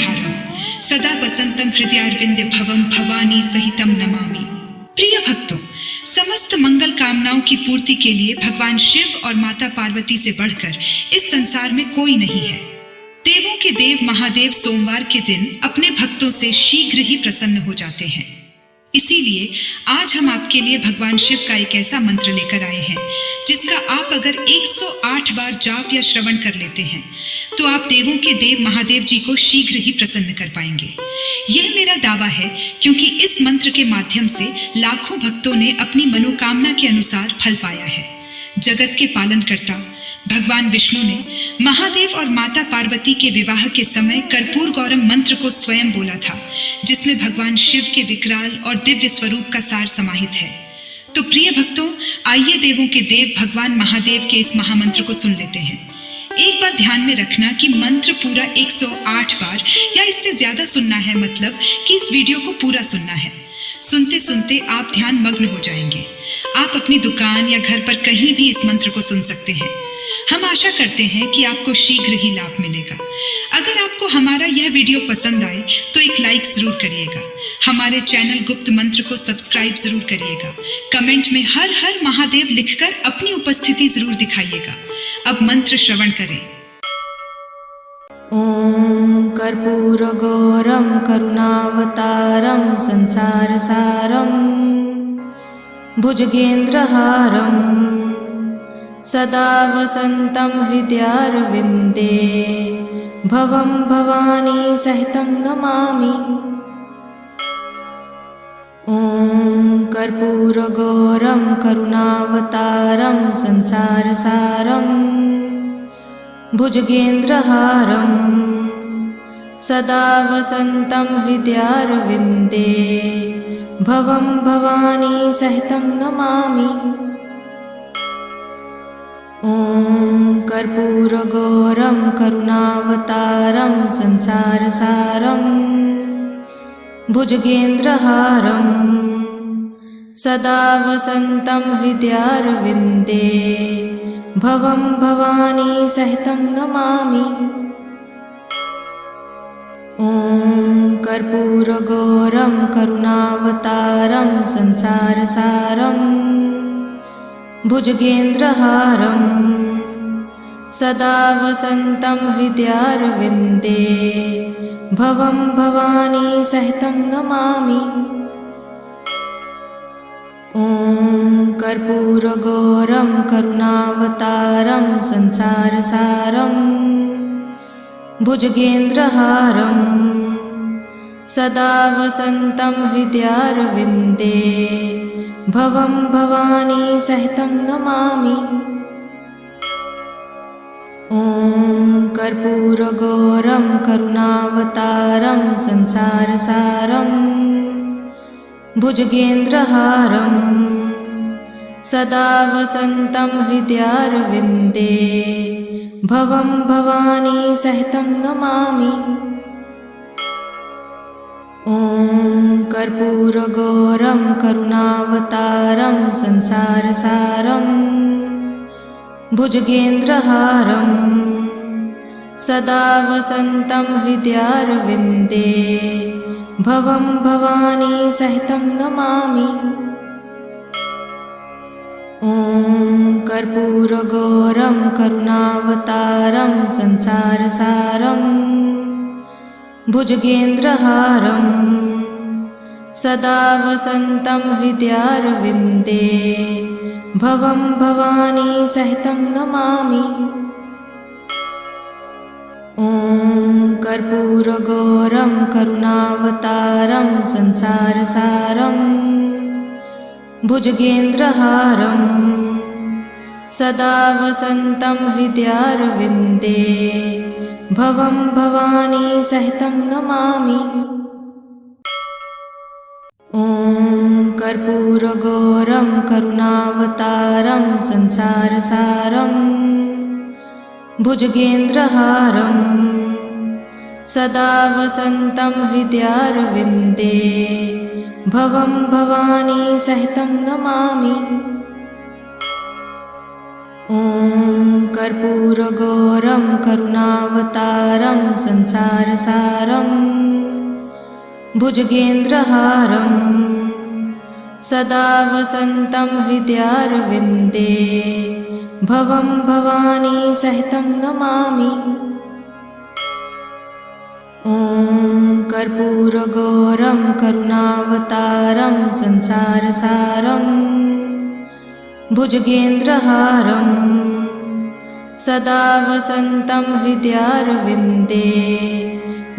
भुजगेन्द्रहारं सदा वसंतम हृदयारविंदे भवम भवानी सहितम नमामि। प्रिय भक्तों, समस्त मंगल कामनाओं की पूर्ति के लिए भगवान शिव और माता पार्वती से बढ़कर इस संसार में कोई नहीं है। देवों के देव महादेव सोमवार के दिन अपने भक्तों से शीघ्र ही प्रसन्न हो जाते हैं। इसीलिए आज हम आपके लिए भगवान शिव का एक ऐसा मंत्र लेकर आए हैं जिसका आप अगर 108 बार जाप या श्रवण कर लेते हैं तो आप देवों के देव महादेव जी को शीघ्र ही प्रसन्न कर पाएंगे। यह मेरा दावा है क्योंकि इस मंत्र के माध्यम से लाखों भक्तों ने अपनी मनोकामना के अनुसार फल पाया है। जगत के पालनकर्ता भगवान विष्णु ने महादेव और माता पार्वती के विवाह के समय कर्पूर गौरम मंत्र को स्वयं बोला था, जिसमें भगवान शिव के विकराल और दिव्य स्वरूप का सार समाहित है। तो प्रिय भक्तों, आइए देवों के देव भगवान महादेव के इस महामंत्र को सुन लेते हैं। एक बात ध्यान में रखना कि मंत्र पूरा 108 बार या इससे ज्यादा सुनना है, मतलब कि इस वीडियो को पूरा सुनना है। सुनते सुनते आप ध्यान मग्न हो जाएंगे। आप अपनी दुकान या घर पर कहीं भी इस मंत्र को सुन सकते हैं। हम आशा करते हैं कि आपको शीघ्र ही लाभ मिलेगा। अगर आपको हमारा यह वीडियो पसंद आए तो एक लाइक जरूर करिएगा। हमारे चैनल गुप्त मंत्र को सब्सक्राइब जरूर करिएगा। कमेंट में हर हर महादेव लिखकर अपनी उपस्थिति जरूर दिखाइएगा। अब मंत्र श्रवण करें। ओम कर्पूरगौरम करुणावतारम संसारसारम भुजगेन्द्रहारं सदा वसंतं हृदयारविंदे भवं भवानी सहितं नमामि। ओम कर्पूरगौरं करुणावतारं संसारसारं भुजगेन्द्रहारं सदा वसंतं हृदयारविंदे भवं भवानी सहितं नमामि। ओम कर्पूरगौरं करुणावतारं संसारसारं भुजगेन्द्रहारं सदा वसंतं हृदयारविंदे भवं भवानी सहितं नमामि। ओम कर्पूरगौरं करुणावतारं संसारसारं भुजगेन्द्रहारं सदा वसंतं हृदयारविंदे भवं भवानी सहितं नमामि। ओम कर्पूरगौरं करुणावतारं संसारसारं भुजगेन्द्रहारं सदा वसंतं हृदयारविंदे भवं भवानी सहितं नमामि। ओम कर्पूरगौरं करुणावतारं संसारसारं भुजगेन्द्रहारं सदा वसंतं हृदयारविंदे भवं भवानी सहितं नमामि। ओम कर्पूरगौरं करुणावतारं संसारसारं भुजगेन्द्रहारं सदा वसंतं हृदयारविंदे भवं भवानी सहितं नमामि। ओम कर्पूरगौरं करुणावतारं संसारसारं भुजगेन्द्रहारं सदा वसंतं हृदयारविंदे भवं भवानी सहितं नमामि। ओम कर्पूरगौरं करुणावतारं संसारसारं भुजगेन्द्रहारं सदा वसंतं हृदयारविंदे भवं भवानी सहितं नमामि। ओम कर्पूरगौरं करुणावतारं संसारसारं भुजगेन्द्रहारं सदा वसंतं हृदयारविंदे भवं भवानी सहितं नमामि। ओम कर्पूरगौरं करुणावतारं संसारसारं भुजगेन्द्रहारं सदा वसन्तं हृदयारविन्दे भवं भवानी सहितं नमामि। ॐ कर्पूरगौरं करुणावतारं संसारसारं भुजगेन्द्रहारं सदा वसन्तं हृदयारविन्दे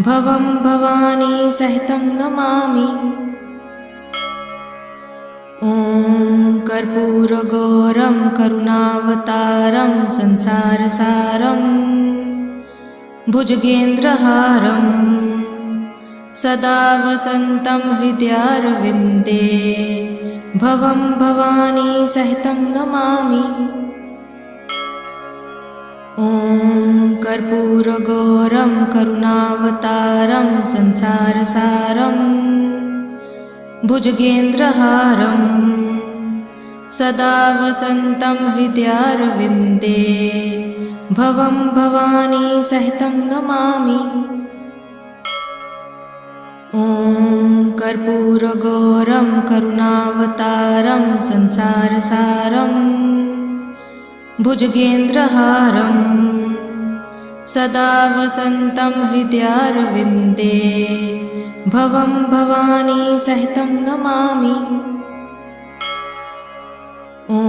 भवं भवानी सहितं नमामि। ॐ कर्पूरगौरं करुणावतारं संसारसारं भुजगेन्द्रहारं सदा वसन्तं हृदयारविन्दे भवं भवानी सहितं नमामि। ॐ कर्पूरगौरं करुणावतारं संसारसारं भुजगेन्द्रहारं सदा वसन्तं हृदयारविन्दे भवं भवानी सहितं नमामि। ॐ कर्पूरगौरं करुणावतारं संसारसारं भुजगेन्द्रहारं सदा वसन्तं हृदयारविन्दे भवं भवानी सहितं नमामि। ॐ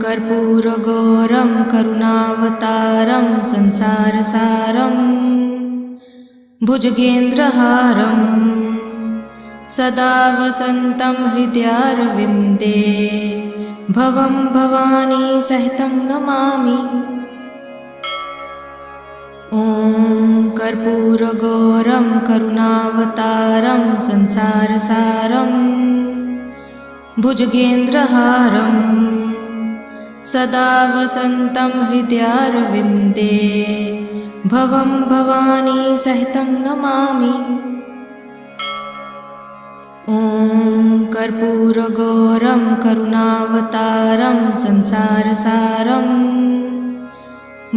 कर्पूरगौरं करुणावतारं संसारसारं भुजगेन्द्रहारं सदा वसन्तं हृदयारविन्दे भवं भवानी सहितं नमामि। ॐ कर्पूरगौरं करुणावतारं संसारसारं भुजगेन्द्रहारं सदा वसन्तं हृदयारविन्दे भवं भवानी सहितं नमामि। ॐ कर्पूरगौरं करुणावतारं संसारसारं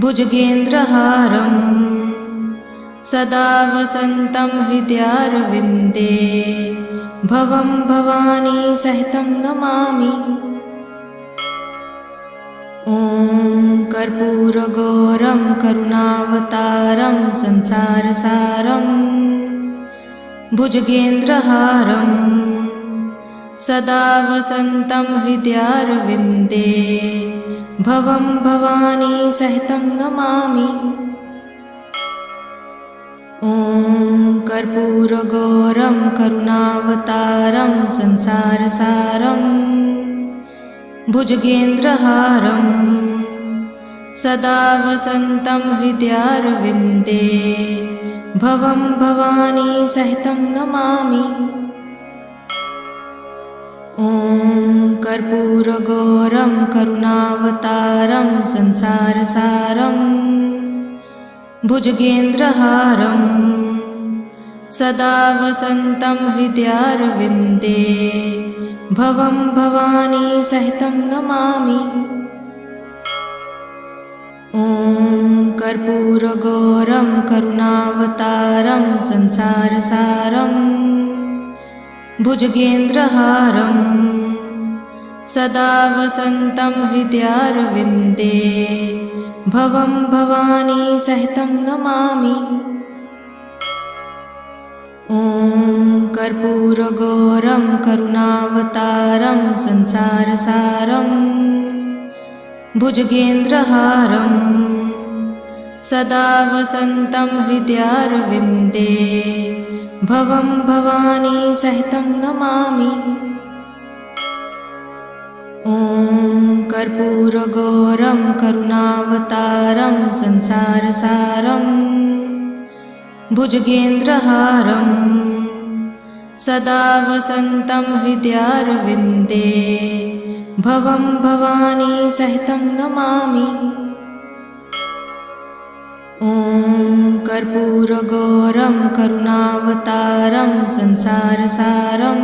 भुजगेन्द्रहारं सदा वसन्तं हृदयारविन्दे भवं भवानी सहितं नमामि। ॐ कर्पूरगौरं करुणावतारं संसारसारं भुजगेन्द्रहारं सदा वसन्तं हृदयारविन्दे भवं भवानी सहितं नमामि। ॐ कर्पूरगौरं करुणावतारं संसारसारं भुजगेन्द्रहारं सदा वसन्तं हृदयारविन्दे भवं भवानी सहितं नमामि। ॐ कर्पूरगौरं करुणावतारं संसारसारं भुजगेन्द्रहारं सदा वसन्तं हृदयारविन्दे भवं भवानी सहितं नमामि। ॐ कर्पूरगौरं करुणावतारं संसारसारं भुजगेन्द्रहारं सदा वसन्तं हृदयारविन्दे भवं भवानी सहितं नमामि। ॐ कर्पूरगौरं करुणावतारं संसारसारं भुजगेन्द्रहारं सदा वसन्तं हृदयारविन्दे भवं भवानी सहितं नमामि। ॐ कर्पूरगौरं करुणावतारं संसारसारं भुजगेन्द्रहारं सदा वसन्तं हृदयारविन्दे भवं भवानी सहितं नमामि। ॐ कर्पूरगौरं करुणावतारं संसारसारं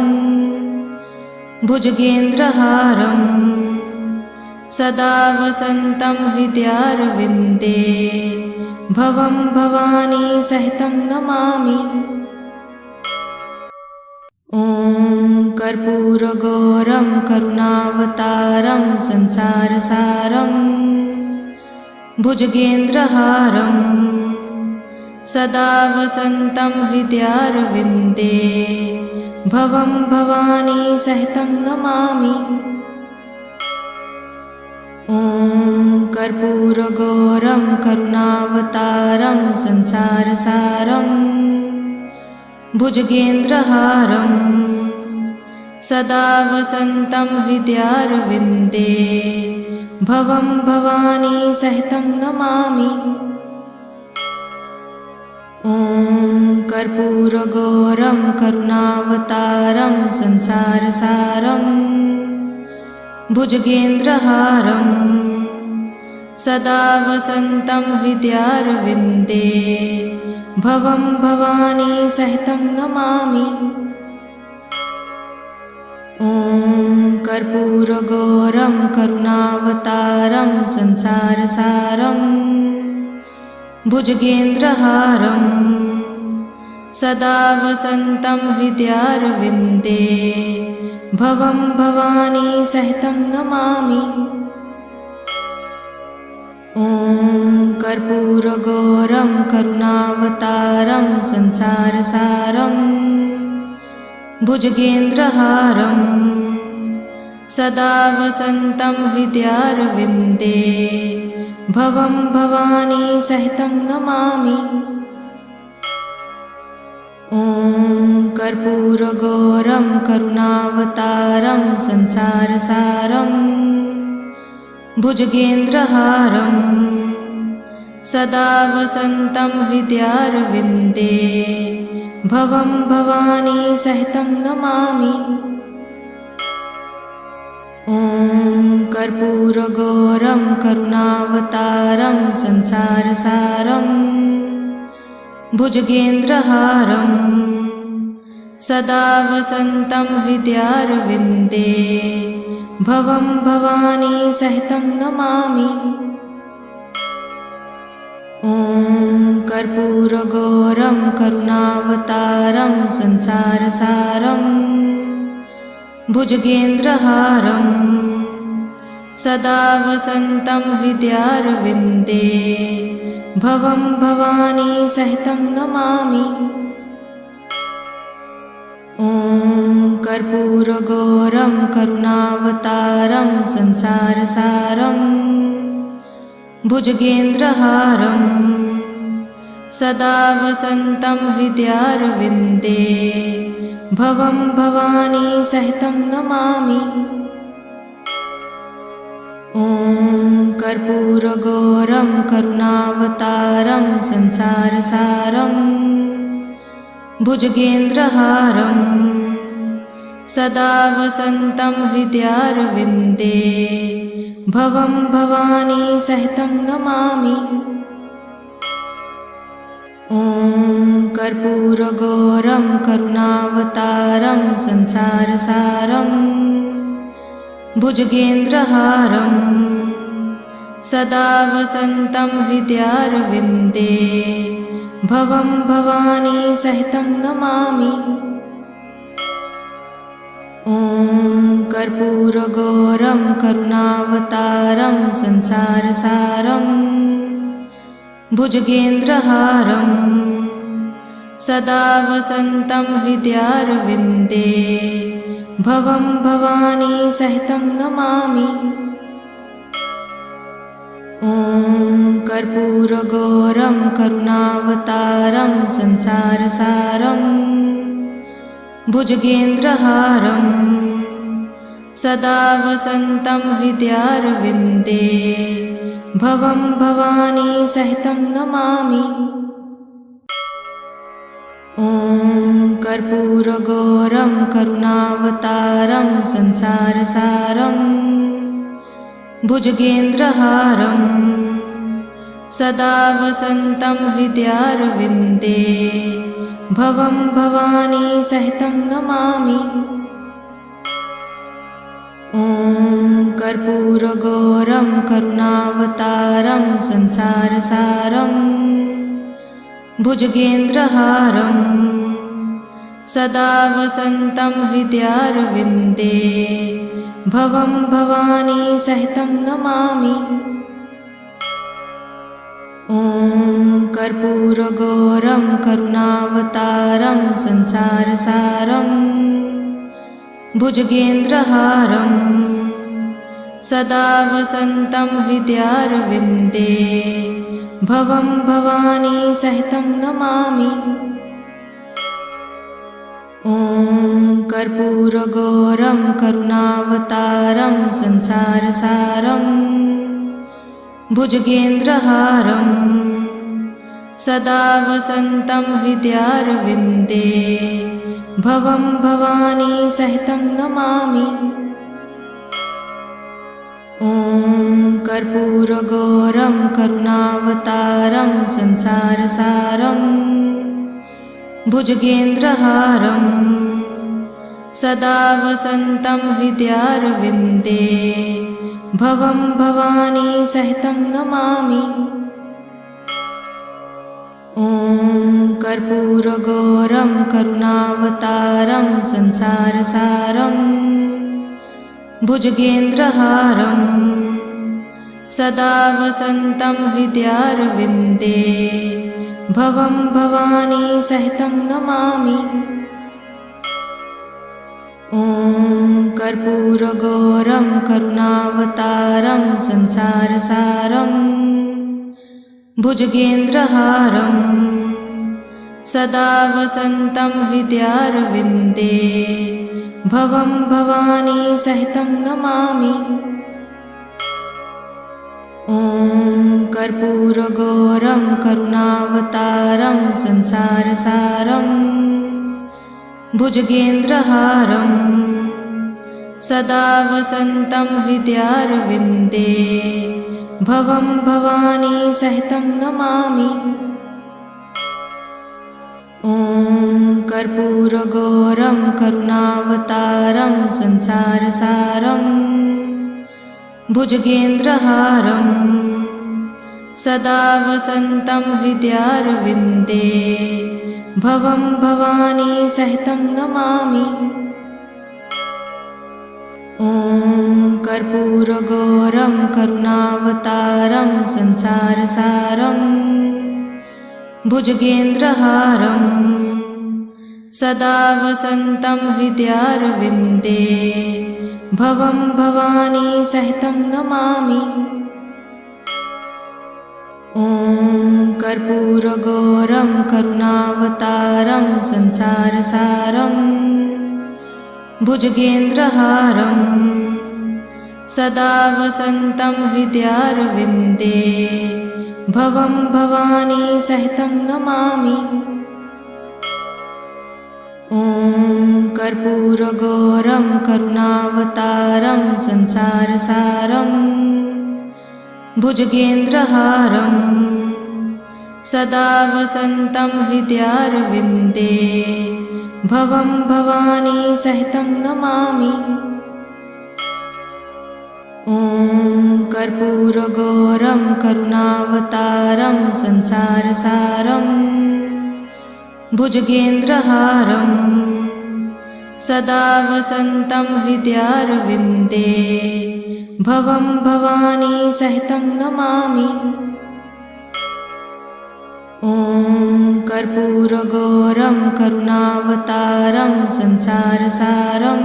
भुजगेन्द्रहारं सदा वसन्तं हृदयारविन्दे भवं भवानी सहितं नमामि। ॐ कर्पूरगौरं करुणावतारं संसारसारं भुजगेन्द्रहारं सदा वसन्तं हृदयारविन्दे भवं भवानी सहितं नमामि। ॐ कर्पूरगौरं करुणावतारं संसारसारं भुजगेन्द्रहारं सदा वसन्तं हृदयारविन्दे भवं भवानी सहितं नमामि। ॐ कर्पूरगौरं करुणावतारं संसारसारं भुजगेन्द्रहारं सदा वसन्तं हृदयारविन्दे भवं भवानी सहितं नमामि। ॐ कर्पूरगौरं करुणावतारं संसारसारं भुजगेन्द्रहारं सदा वसन्तं हृदयारविन्दे भवं भवानी सहितं नमामि। ॐ कर्पूरगौरं करुणावतारं संसारसारं भुजगेन्द्रहारं सदा वसन्तं हृदयारविन्दे भवं भवानी सहितं नमामि। ॐ कर्पूरगौरं करुणावतारं संसारसारं भुजगेन्द्रहारं सदा वसन्तं हृदयारविन्दे भवं भवानी सहितं नमामि। ॐ कर्पूरगौरं करुणावतारं संसारसारं भुजगेन्द्रहारं सदा वसन्तं हृदयारविन्दे भवं भवानी सहितं नमामि। ॐ कर्पूरगौरं करुणावतारं संसारसारं भुजगेन्द्रहारं सदा वसन्तं हृदयारविन्दे भवं भवानी सहितं नमामि। ॐ कर्पूरगौरं करुणावतारं संसारसारं भुजगेन्द्रहारं सदा वसन्तं हृदयारविन्दे भवं भवानी सहितं नमामि। ॐ कर्पूरगौरं करुणावतारं संसारसारं भुजगेन्द्रहारं सदा वसन्तं हृदयारविन्दे भवं भवानी सहितं नमामि। ॐ कर्पूरगौरं करुणावतारं संसारसारं भुजगेन्द्रहारं सदा वसन्तं हृदयारविन्दे भवं भवानी सहितं नमामि। ॐ कर्पूरगौरं करुणावतारं संसारसारं भुजगेन्द्रहारं सदा वसन्तं हृदयारविन्दे भवं भवानी सहितं नमामि। ॐ कर्पूरगौरं करुणावतारं संसारसारं भुजगेन्द्रहारं सदा वसन्तं हृदयारविन्दे भवं भवानी सहितं नमामि। ॐ कर्पूरगौरं करुणावतारं संसारसारं भुजगेन्द्रहारं सदा वसन्तं हृदयारविन्दे भवं भवानी सहितं नमामि। ॐ कर्पूरगौरं करुणावतारं संसारसारं भुजगेन्द्रहारं सदा वसन्तं हृदयारविन्दे भवं भवानी सहितं नमामि। ॐ कर्पूरगौरं करुणावतारं संसारसारं भुजगेन्द्रहारं सदा वसन्तं हृदयारविन्दे भवं भवानी सहितं नमामि। ॐ कर्पूरगौरं करुणावतारं संसारसारं भुजगेन्द्रहारं सदा वसन्तं हृदयारविन्दे भवं भवानी सहितं नमामि। ॐ कर्पूरगौरं करुणावतारं संसारसारं भुजगेन्द्रहारं सदा वसन्तं हृदयारविन्दे भवं भवानी सहितं नमामि। ॐ कर्पूरगौरं करुणावतारं संसारसारं भुजगेन्द्रहारं सदा वसन्तं हृदयारविन्दे भवं भवानी सहितं नमामि। ॐ कर्पूरगौरं करुणावतारं संसारसारं भुजगेन्द्रहारं सदा वसन्तं हृदयारविन्दे भवं भवानी सहितं नमामि। ॐ कर्पूरगौरं करुणावतारं संसारसारं भुजगेन्द्रहारं सदा वसन्तं हृदयारविन्दे भवं भवानी सहितं नमामि। ॐ कर्पूरगौरं करुणावतारं संसारसारं भुजगेन्द्रहारं सदा वसन्तं हृदयारविन्दे भवं भवानी सहितं नमामि। ॐ कर्पूरगौरं करुणावतारं संसारसारं भुजगेन्द्रहारं सदा वसन्तं हृदयारविन्दे भवं भवानी सहितं नमामि। ॐ कर्पूरगौरं करुणावतारं संसारसारं भुजगेन्द्रहारं सदा वसन्तं हृदयारविन्दे भवं भवानी सहितं नमामि। ॐ कर्पूरगौरं करुणावतारं संसारसारं भुजगेन्द्रहारं सदा वसन्तं हृदयारविन्दे भवं भवानी सहितं नमामि। ॐ कर्पूरगौरं करुणावतारं संसारसारं भुजगेन्द्रहारं सदा वसन्तं हृदयारविन्दे भवं भवानी सहितं नमामि। ॐ कर्पूरगौरं करुणावतारं संसारसारं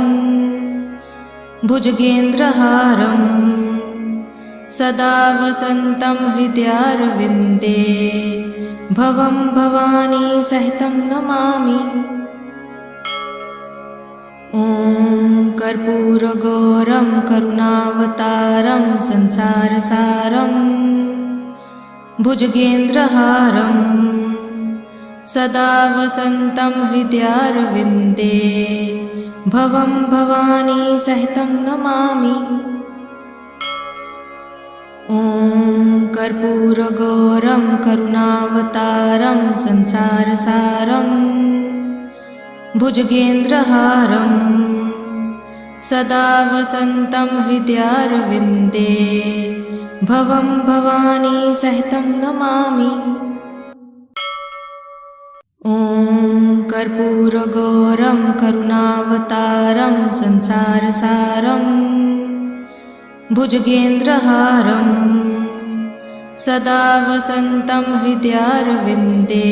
भुजगेन्द्रहारं सदा वसन्तं हृदयारविन्दे भवं भवानी सहितं नमामि। ॐ कर्पूरगौरं करुणावतारं संसारसारं भुजगेन्द्रहारं सदा वसन्तं हृदयारविन्दे भवं भवानी सहितं नमामि। ॐ कर्पूरगौरं करुणावतारं संसारसारं भुजगेन्द्रहारं सदा वसन्तं हृदयारविन्दे भवं भवानी सहितं नमामि। ॐ कर्पूरगौरं करुणावतारं संसारसारं भुजगेन्द्रहारं सदा वसन्तं हृदयारविन्दे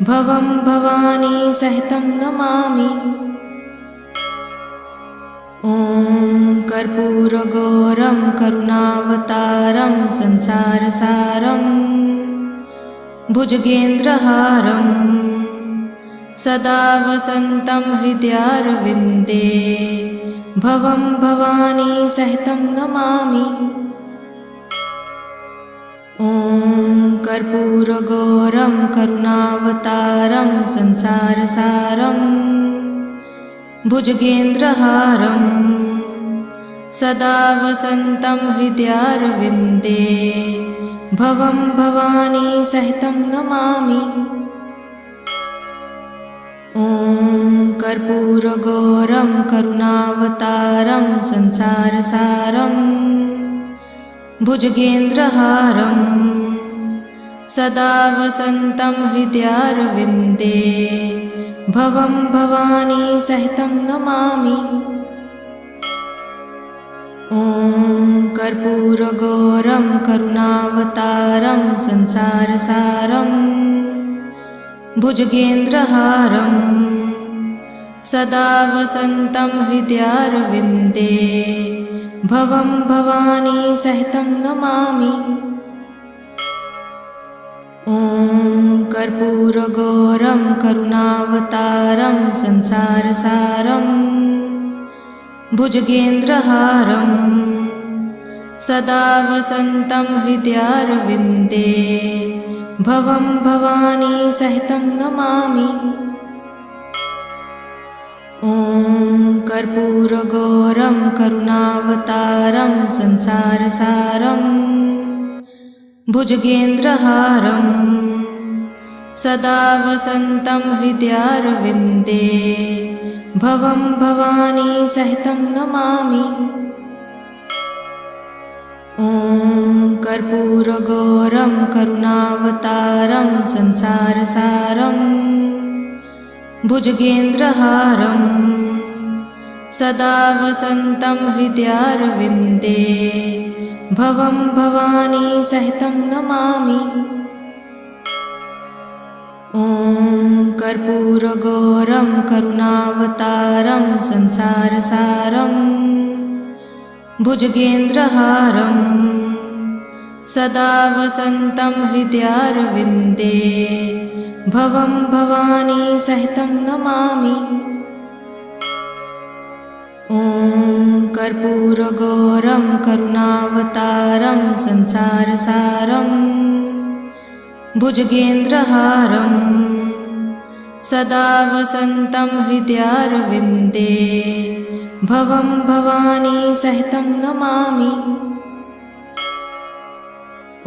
भवं भवानी सहितं नमामि। ॐ कर्पूरगौरं करुणावतारं संसारसारं भुजगेन्द्रहारं सदा वसन्तं हृदयारविन्दे भवं भवानी सहितं नमामि। ॐ कर्पूरगौरं करुणावतारं संसारसारं भुजगेन्द्रहारं सदा वसन्तं हृदयारविन्दे भवं भवानी सहितं नमामि। ॐ कर्पूरगौरं करुणावतारं संसारसारं भुजगेन्द्रहारं सदा वसन्तं हृदयारविन्दे भवं भवानी सहितं नमामि। ॐ कर्पूरगौरं करुणावतारं संसारसारं भुजगेन्द्रहारं सदा वसन्तं हृदयारविन्दे भवं भवानी सहितं नमामि। ॐ कर्पूरगौरं करुणावतारं संसारसारं भुजगेन्द्रहारं सदा वसन्तं हृदयारविन्दे भवं भवानी सहितं नमामि। ॐ कर्पूरगौरं करुणावतारं संसारसारं भुजगेन्द्रहारं सदा वसन्तं हृदयारविन्दे भवं भवानी सहितं नमामि। ॐ कर्पूरगौरं करुणावतारं संसारसारं भुजगेन्द्रहारं सदा वसन्तं हृदयारविन्दे भवं भवानी सहितं नमामि। ॐ कर्पूरगौरं करुणावतारं संसारसारं भुजगेन्द्रहारं सदा वसन्तं हृदयारविन्दे भवं भवानी सहितं नमामि। ॐ कर्पूरगौरं करुणावतारं संसारसारं भुजगेन्द्रहारं सदा वसन्तं हृदयारविन्दे भवं भवानी सहितं नमामि।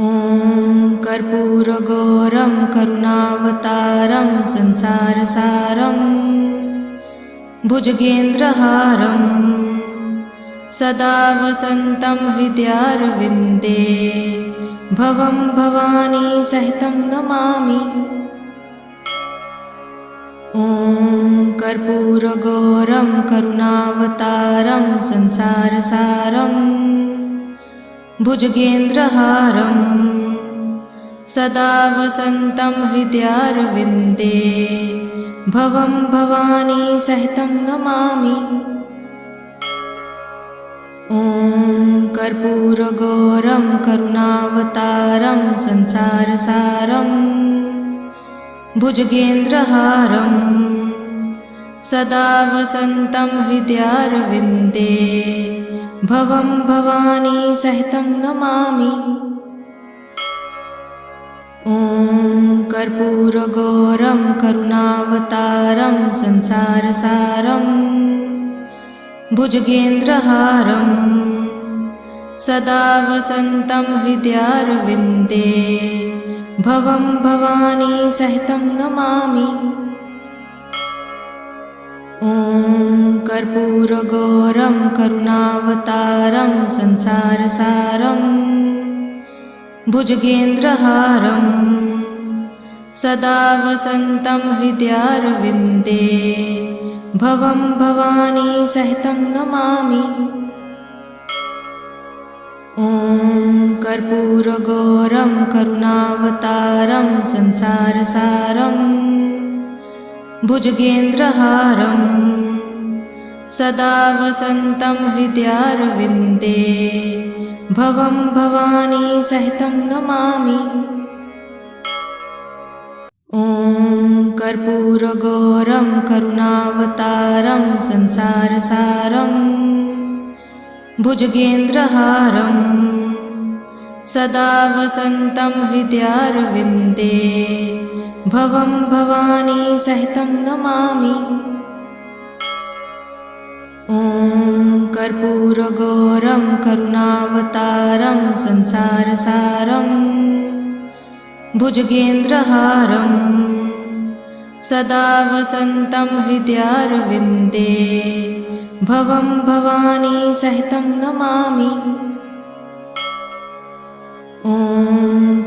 ॐ कर्पूरगौरं करुणावतारं संसारसारं भुजगेन्द्रहारं सदा वसन्तं हृदयारविन्दे भवं भवानी सहितं नमामि। ॐ कर्पूरगौरं करुणावतारं संसारसारं भुजगेन्द्रहारं सदा वसन्तं हृदयारविन्दे भवं भवानी सहितं नमामि। ॐ कर्पूरगौरं करुणावतारं संसारसारं भुजगेन्द्रहारं सदा वसन्तं हृदयारविन्दे भवं भवानी सहितं नमामि। ॐ कर्पूरगौरं करुणावतारं संसारसारं भुजगेन्द्रहारं सदा वसन्तं हृदयारविन्दे भवं भवानी सहितं नमामि। ॐ कर्पूरगौरं करुणावतारं संसारसारं भुजगेन्द्रहारं सदा वसन्तं हृदयारविन्दे भवं भवानी सहितं नमामि। ॐ कर्पूरगौरं करुणावतारं संसारसारं भुजगेन्द्रहारं सदा वसन्तं हृदयारविन्दे भवं भवानी सहितं नमामि। ॐ कर्पूरगौरं करुणावतारं संसारसारं भुजगेन्द्रहारं सदा वसन्तं हृदयारविन्दे भवं भवानी सहितं नमामि। ॐ कर्पूरगौरं करुणावतारं संसारसारं भुजगेन्द्रहारं सदा वसन्तं हृदयारविन्दे भवं भवानी सहितं नमामि। ॐ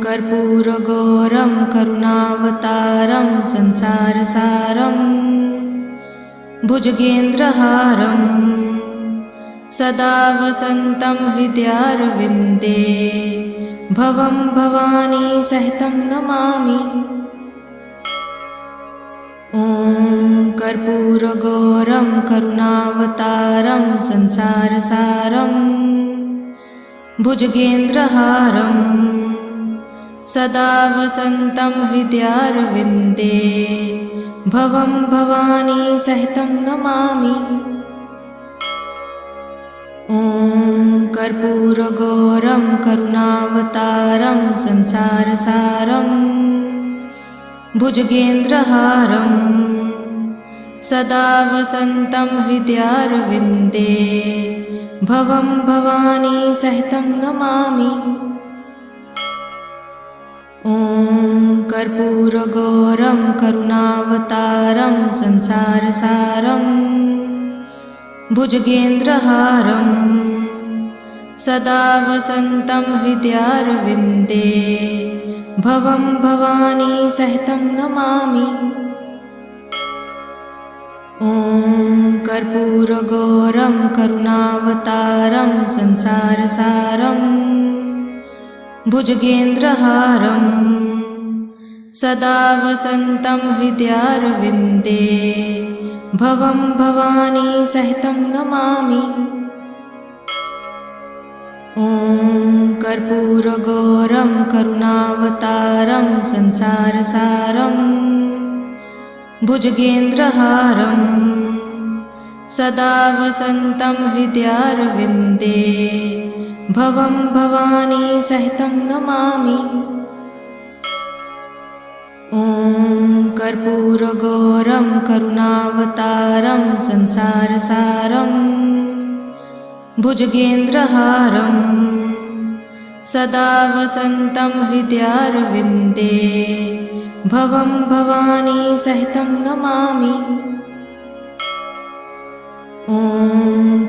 कर्पूरगौरं करुणावतारं संसारसारं भुजगेन्द्रहारं सदा वसन्तं हृदयारविन्दे भवं भवानी सहितं नमामि। ॐ कर्पूरगौरं करुणावतारं संसारसारं भुजगेन्द्रहारं सदा वसन्तं हृदयारविन्दे भवं भवानी सहितं नमामि। ॐ कर्पूरगौरं करुणावतारं संसारसारं भुजगेन्द्रहारं सदा वसन्तं हृदयारविन्दे भवं भवानी सहितं नमामि। ॐ कर्पूरगौरं करुणावतारं संसारसारं भुजगेन्द्रहारं सदा वसन्तं हृदयारविन्दे भवं भवानी सहितं नमामि। ॐ कर्पूरगौरं करुणावतारं संसारसारं भुजगेन्द्रहारं सदा वसन्तं हृदयारविन्दे भवं भवानी सहितं नमामि। ॐ कर्पूरगौरं करुणावतारं संसारसारं भुजगेन्द्रहारं सदा वसन्तं हृदयारविन्दे भवं भवानी सहितं नमामि। ॐ कर्पूरगौरं करुणावतारं संसारसारं भुजगेन्द्रहारं सदा वसन्तं हृदयारविन्दे भवं भवानी सहितं नमामि। ॐ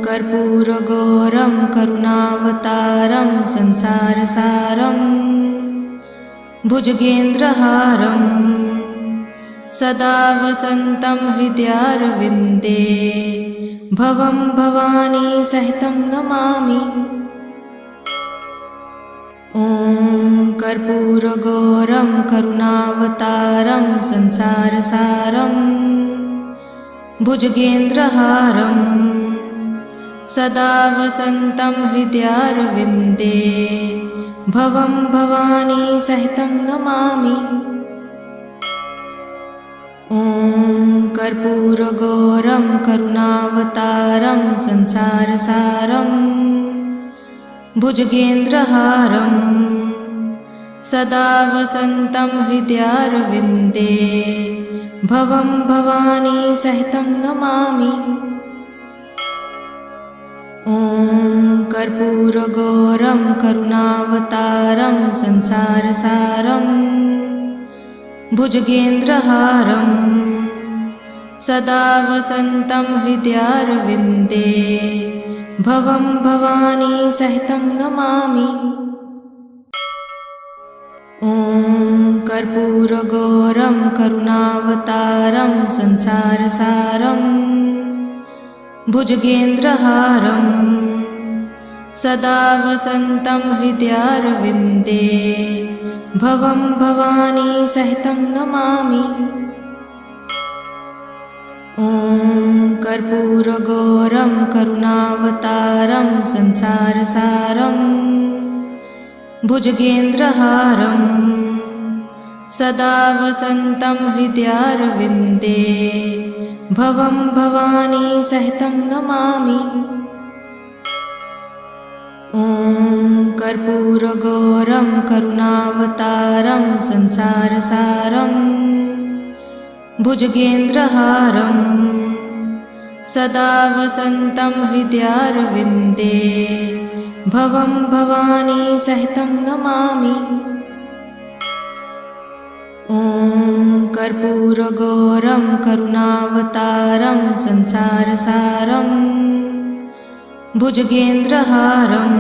कर्पूरगौरं करुणावतारं संसारसारं भुजगेन्द्रहारं सदा वसन्तं हृदयारविन्दे भवं भवानी सहितं नमामि। ॐ कर्पूरगौरं करुणावतारं संसारसारं भुजगेन्द्रहारं सदा वसन्तं हृदयारविन्दे भवं भवानी सहितं नमामि। ॐ कर्पूरगौरं करुणावतारं संसारसारं भुजगेन्द्रहारं सदा वसन्तं हृदयारविन्दे भवं भवानी सहितं नमामि। ॐ कर्पूरगौरं करुणावतारं संसारसारं भुजगेन्द्रहारं सदा वसन्तं हृदयारविन्दे भवं भवानी सहितं नमामि। ॐ कर्पूरगौरं करुणावतारं संसारसारं भुजगेन्द्रहारं सदा वसन्तं हृदयारविन्दे भवं भवानी सहितं नमामि। ॐ कर्पूरगौरं करुणावतारं संसारसारं भुजगेन्द्रहारं सदा वसन्तं हृदयारविन्दे भवं भवानी सहितं नमामि। ॐ कर्पूरगौरं करुणावतारं संसारसारं भुजगेन्द्रहारं सदा वसन्तं हृदयारविन्दे भवं भवानी सहितं नमामि। ॐ कर्पूरगौरं करुणावतारं संसारसारं भुजगेन्द्रहारं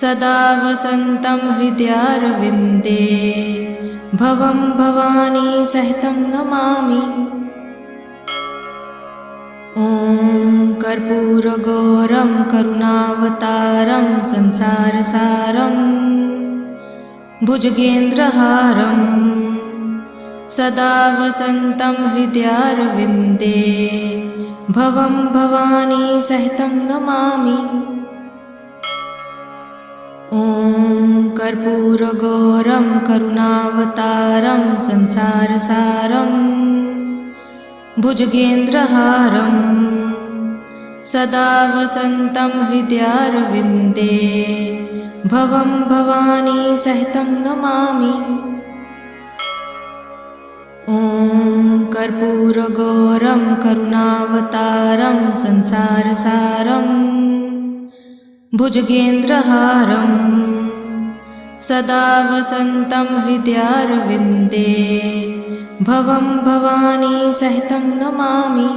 सदा वसन्तं हृदयारविन्दे भवं भवानी सहितं नमामि। ॐ कर्पूरगौरं करुणावतारं संसारसारं भुजगेन्द्रहारं सदा वसन्तं हृदयारविन्दे भवं भवानी सहितं नमामि। ॐ कर्पूरगौरं करुणावतारं संसारसारं भुजगेन्द्रहारं सदा वसन्तं हृदयारविन्दे भवं भवानी सहितं नमामि। ॐ कर्पूरगौरं करुणावतारं संसारसारं भुजगेन्द्रहारं सदा वसन्तं हृदयारविन्दे भवं भवानी सहितं नमामि।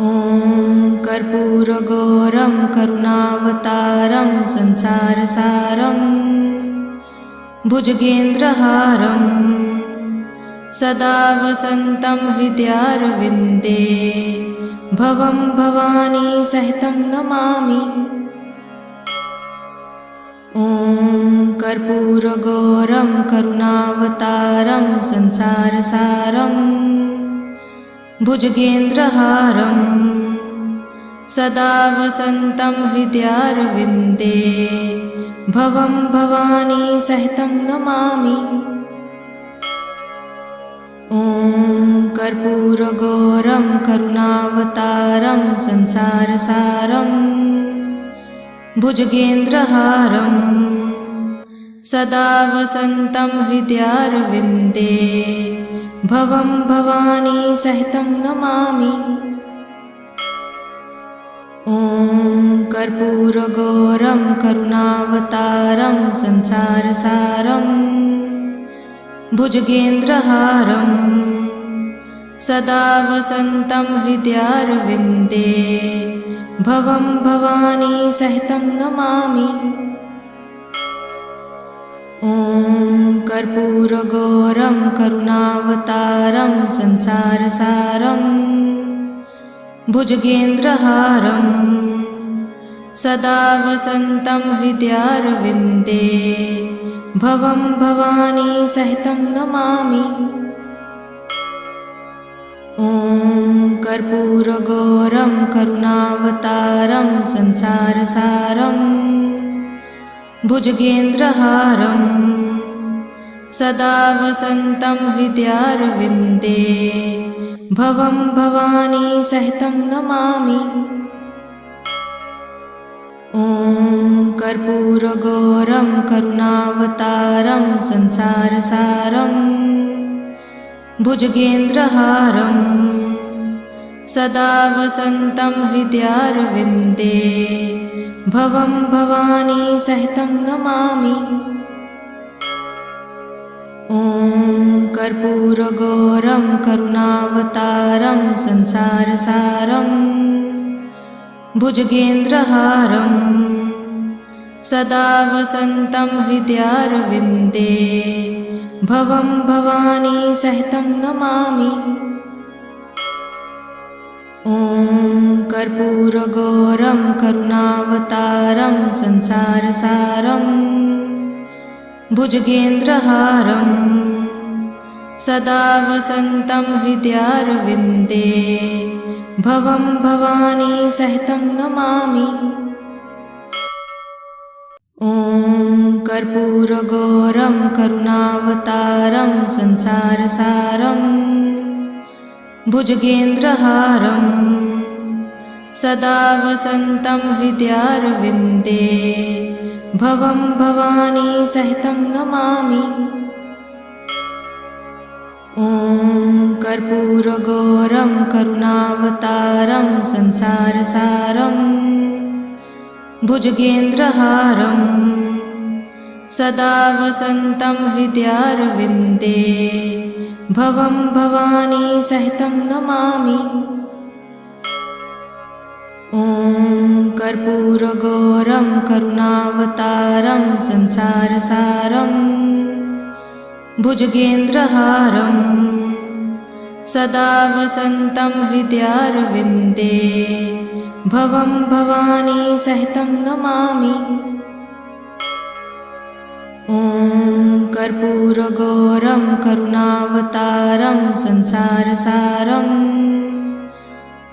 ॐ कर्पूरगौरं करुणावतारं संसारसारं भुजगेन्द्रहारं सदा वसन्तं हृदयारविन्दे भवं भवानी सहितं नमामि। ॐ कर्पूरगौरं करुणावतारं संसारसारं भुजगेन्द्रहारं सदा वसन्तं हृदयारविन्दे भवं भवानी सहितं नमामि। ॐ कर्पूरगौरं करुणावतारं संसारसारं भुजगेन्द्रहारं सदा वसन्तं हृदयारविन्दे भवं भवानी सहितं नमामि। ॐ कर्पूरगौरं करुणावतारं संसारसारं भुजगेन्द्रहारं सदा वसन्तं हृदयारविन्दे भवं भवानी सहितं नमामि। ॐ कर्पूरगौरं करुणावतारं संसारसारं भुजगेन्द्रहारं सदा वसन्तं हृदयारविन्दे भवं भवानी सहितं नमामि। ॐ कर्पूरगौरं करुणावतारं संसारसारं भुजगेन्द्रहारं सदा वसन्तं हृदयारविन्दे भवं भवानी सहितं नमामि। ॐ कर्पूरगौरं करुणावतारं संसारसारं भुजगेन्द्रहारं सदा वसन्तं हृदयारविन्दे भवं भवानी सहितं नमामि। ॐ कर्पूरगौरं करुणावतारं संसारसारं भुजगेन्द्रहारं सदा वसन्तं हृदयारविन्दे भवं भवानी सहितं नमामि। ॐ कर्पूरगौरं करुणावतारं संसारसारं भुजगेन्द्रहारं सदा वसन्तं हृदयारविन्दे भवं भवानी सहितं नमामि। ॐ कर्पूरगौरं करुणावतारं संसारसारं भुजगेन्द्रहारं सदा वसन्तं हृदयारविन्दे भवं भवानी सहितं नमामि। ॐ कर्पूरगौरं करुणावतारं संसारसारं भुजगेन्द्रहारं सदा वसन्तं हृदयारविन्दे भवं भवानी सहितं नमामि। ॐ कर्पूरगौरं करुणावतारं संसारसारं भुजगेन्द्रहारं सदा वसन्तं हृदयारविन्दे भवं भवानी सहितं नमामि। ॐ कर्पूरगौरं करुणावतारं संसारसारं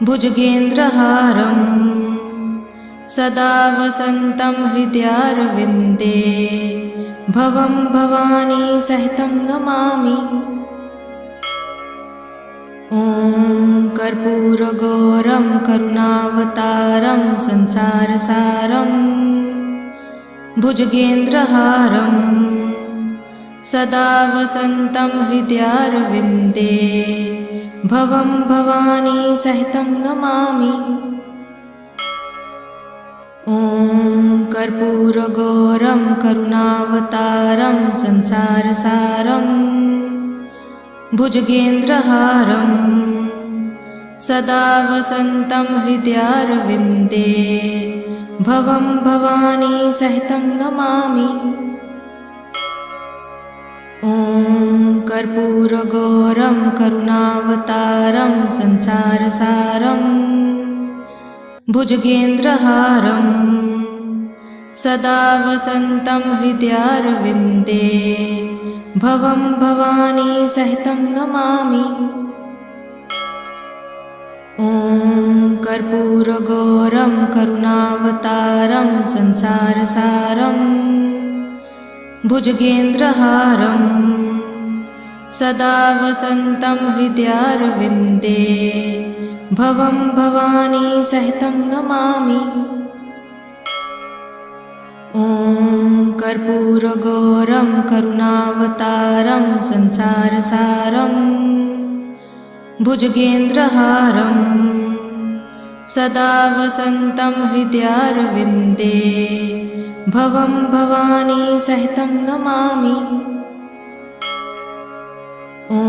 भुजगेन्द्रहारं सदा वसन्तं हृदयारविन्दे भवं भवानी सहितं नमामि। ॐ कर्पूरगौरं करुणावतारं संसारसारं भुजगेन्द्रहारं सदा वसन्तं हृदयारविन्दे भवं भवानी सहितं नमामि। ॐ कर्पूरगौरं करुणावतारं संसारसारं भुजगेन्द्रहारं सदा वसन्तं हृदयारविन्दे भवं भवानी सहितं नमामि। ॐ कर्पूरगौरं करुणावतारं संसारसारं भुजगेन्द्रहारं सदा वसन्तं हृदयारविन्दे भवं भवानी सहितं नमामि। ॐ कर्पूरगौरं करुणावतारं संसारसारं भुजगेन्द्रहारं सदा वसन्तं हृदयारविन्दे भवं भवानी सहितं नमामि। ॐ कर्पूरगौरं करुणावतारं संसारसारं भुजगेन्द्रहारं सदा वसन्तं हृदयारविन्दे भवं भवानी सहितं नमामि। ॐ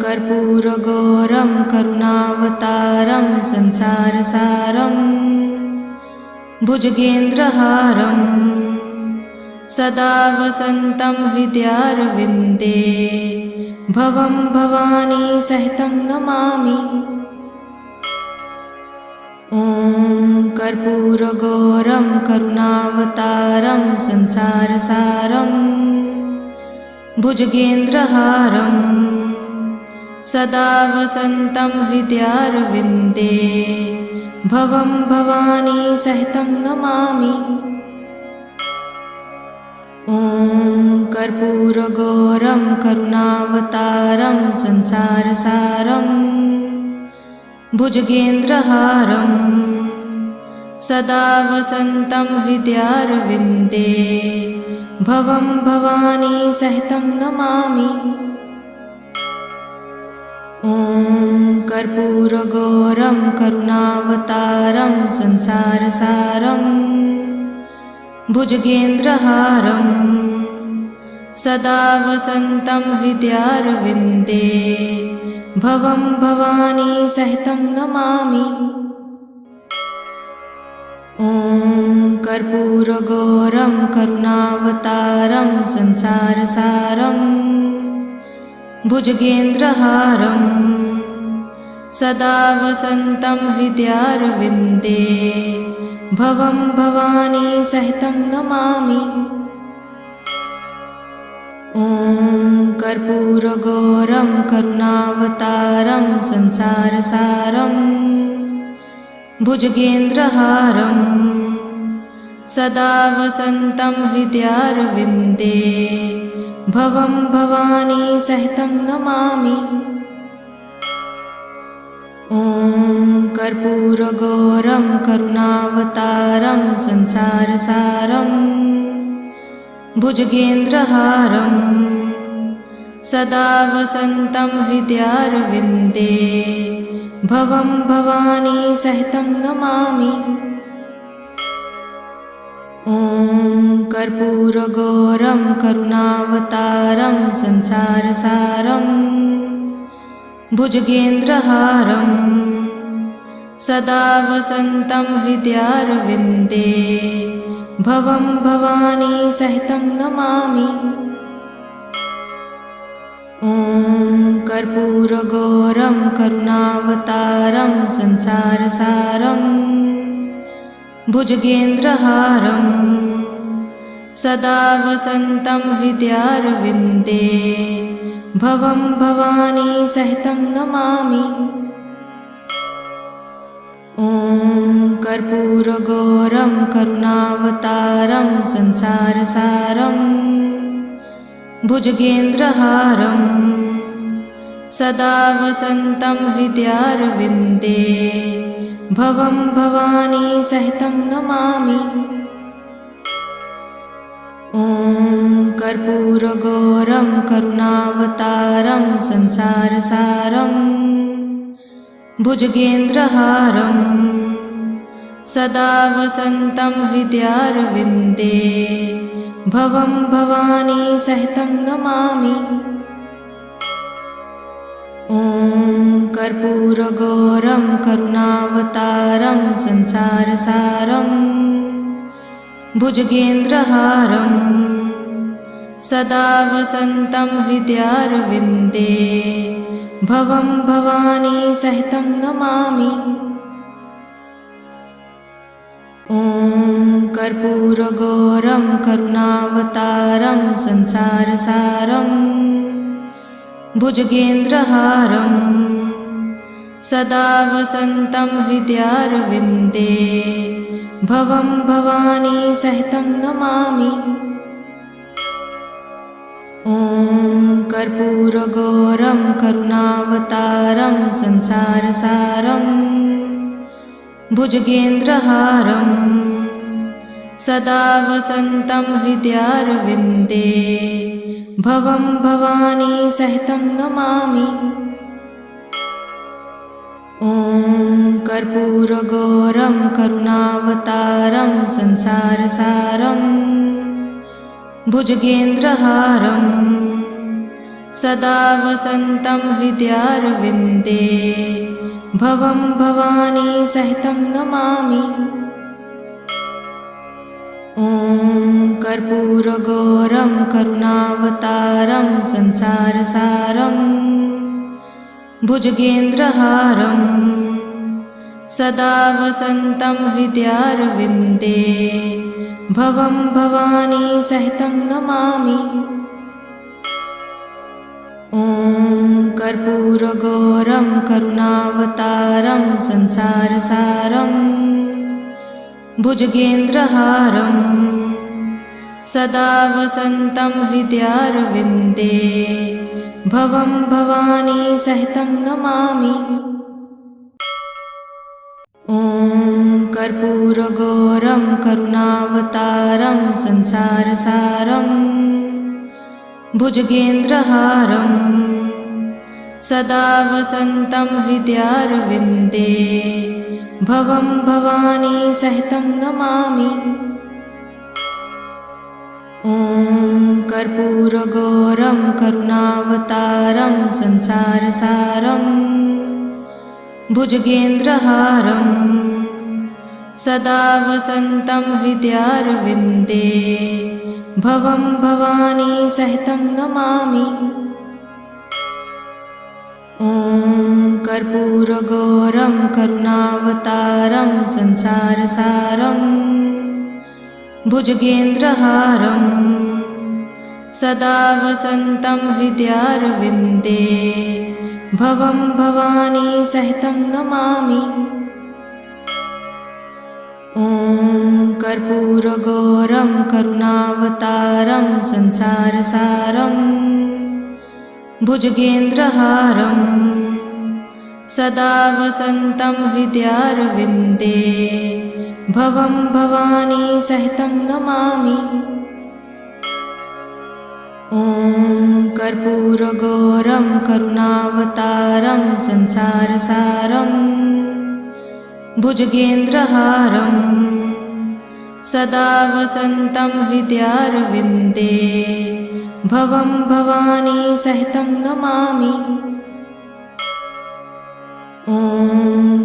कर्पूरगौरं करुणावतारं संसारसारं भुजगेन्द्रहारं सदा वसन्तं हृदयारविन्दे भवं भवानी सहितं नमामि। ॐ कर्पूरगौरं करुणावतारं संसारसारं भुजगेन्द्रहारं सदा वसन्तं हृदयारविन्दे भवं भवानी सहितं नमामि। ॐ कर्पूरगौरं करुणावतारं संसारसारं भुजगेन्द्रहारं सदा वसन्तं हृदयारविन्दे भवं भवानी सहितं नमामि। ॐ कर्पूरगौरं करुणावतारं संसारसारं भुजगेन्द्रहारं सदा वसन्तं हृदयारविन्दे भवं भवानी सहितं नमामि। ॐ कर्पूरगौरं करुणावतारं संसारसारं भुजगेन्द्रहारं सदा वसन्तं हृदयारविन्दे भवं भवानी सहितं नमामि। ॐ कर्पूरगौरं करुणावतारं संसारसारं भुजगेन्द्रहारं सदा वसन्तं हृदयारविन्दे भवं भवानी सहितं नमामि। ॐ कर्पूरगौरं करुणावतारं संसारसारं भुजगेन्द्रहारं सदा वसन्तं हृदयारविन्दे भवं भवानी सहितं नमामि। ॐ कर्पूरगौरं करुणावतारं संसारसारं भुजगेन्द्रहारं सदा वसन्तं हृदयारविन्दे भवं भवानी सहितं नमामि। ॐ कर्पूरगौरं करुणावतारं संसारसारं भुजगेन्द्रहारं सदा वसन्तं हृदयारविन्दे भवं भवानी सहितं नमामि। ॐ कर्पूरगौरं करुणावतारं संसारसारं भुजगेन्द्रहारं सदा वसन्तं हृदयारविन्दे भवं भवानी सहितं नमामि। ॐ कर्पूरगौरं करुणावतारं संसारसारं भुजगेन्द्रहारं सदा वसन्तं हृदयारविन्दे भवं भवानी सहितं नमामि। ॐ कर्पूरगौरं करुणावतारं संसारसारं भुजगेन्द्रहारं सदा वसन्तं हृदयारविन्दे भवं भवानी सहितं नमामि। ॐ कर्पूरगौरं करुणावतारं संसारसारं भुजगेन्द्रहारं सदा वसन्तं हृदयारविन्दे भवं भवानी सहितं नमामि। ॐ कर्पूरगौरं करुणावतारं संसारसारं भुजगेन्द्रहारं सदा वसन्तं हृदयारविन्दे भवं भवानी सहितं नमामि। ॐ कर्पूरगौरं करुणावतारं संसारसारं भुजगेन्द्रहारं सदा वसन्तं हृदयारविन्दे भवं भवानी सहितं नमामि। ॐ कर्पूरगौरं करुणावतारं संसारसारं भुजगेन्द्रहारं सदा वसन्तं हृदयारविन्दे भवं भवानी सहितं नमामि। ॐ कर्पूरगौरं करुणावतारं संसारसारं भुजगेन्द्रहारं सदा वसन्तं हृदयारविन्दे भवं भवानी सहितं नमामि। ॐ कर्पूरगौरं करुणावतारं संसारसारं भुजगेन्द्रहारं सदा वसन्तं हृदयारविन्दे भवं भवानी सहितं नमामि। ॐ कर्पूरगौरं करुणावतारं संसारसारं भुजगेन्द्रहारं सदा वसन्तं हृदयारविन्दे भवं भवानी सहितं नमामि। ॐ कर्पूरगौरं करुणावतारं संसारसारं भुजगेन्द्रहारं सदा वसन्तं हृदयारविन्दे भवं भवानी सहितं नमामि। ॐ कर्पूरगौरं करुणावतारं संसारसारं भुजगेन्द्रहारं सदा वसन्तं हृदयारविन्दे भवं भवानी सहितं नमामि। ॐ कर्पूरगौरं करुणावतारं संसारसारं भुजगेन्द्रहारं सदा वसन्तं हृदयारविन्दे भवं भवानी सहितं नमामि। ॐ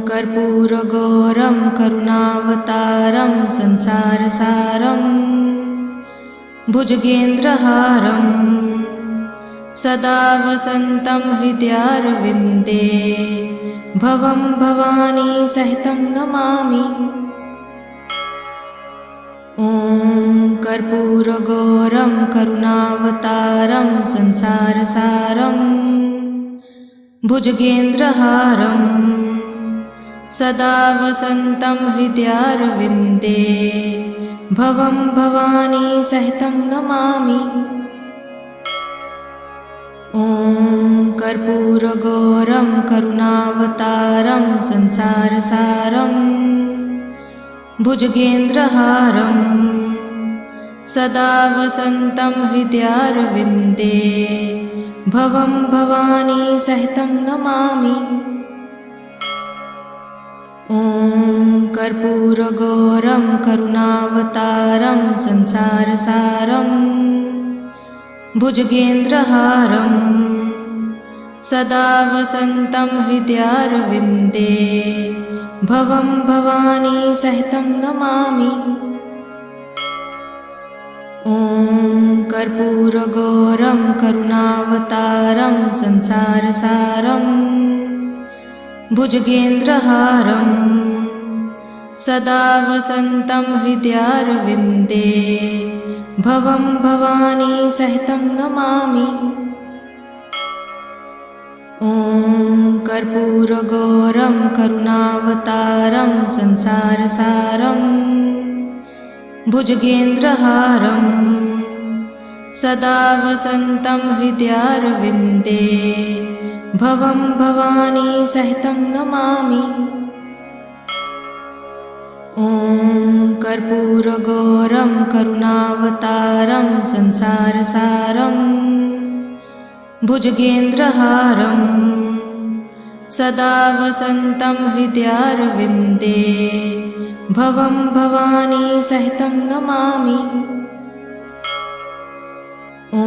कर्पूरगौरं करुणावतारं संसारसारं भुजगेन्द्रहारं सदा वसन्तं हृदयारविन्दे भवं भवानी सहितं नमामि। ॐ कर्पूरगौरं करुणावतारं संसारसारं भुजगेन्द्रहारं सदा वसन्तं हृदयारविन्दे भवं भवानी सहितं नमामि। ॐ कर्पूरगौरं करुणावतारं संसारसारं भुजगेन्द्रहारं सदा वसन्तं हृदयारविन्दे भवं भवानी सहितं नमामि। ॐ कर्पूरगौरं करुणावतारं संसारसारं भुजगेन्द्रहारं सदा वसन्तं हृदयारविन्दे भवं भवानी सहितं नमामि। ॐ कर्पूरगौरं करुणावतारं संसारसारं भुजगेन्द्रहारं सदा वसन्तं हृदयारविन्दे भवं भवानी सहितं नमामि। ॐ कर्पूरगौरं करुणावतारं संसारसारं भुजगेन्द्रहारं सदा वसन्तं हृदयारविन्दे भवं भवानी सहितं नमामि। ॐ कर्पूरगौरं करुणावतारं संसारसारं भुजगेन्द्रहारं सदा वसन्तं हृदयारविन्दे भवं भवानी सहितं नमामि। ॐ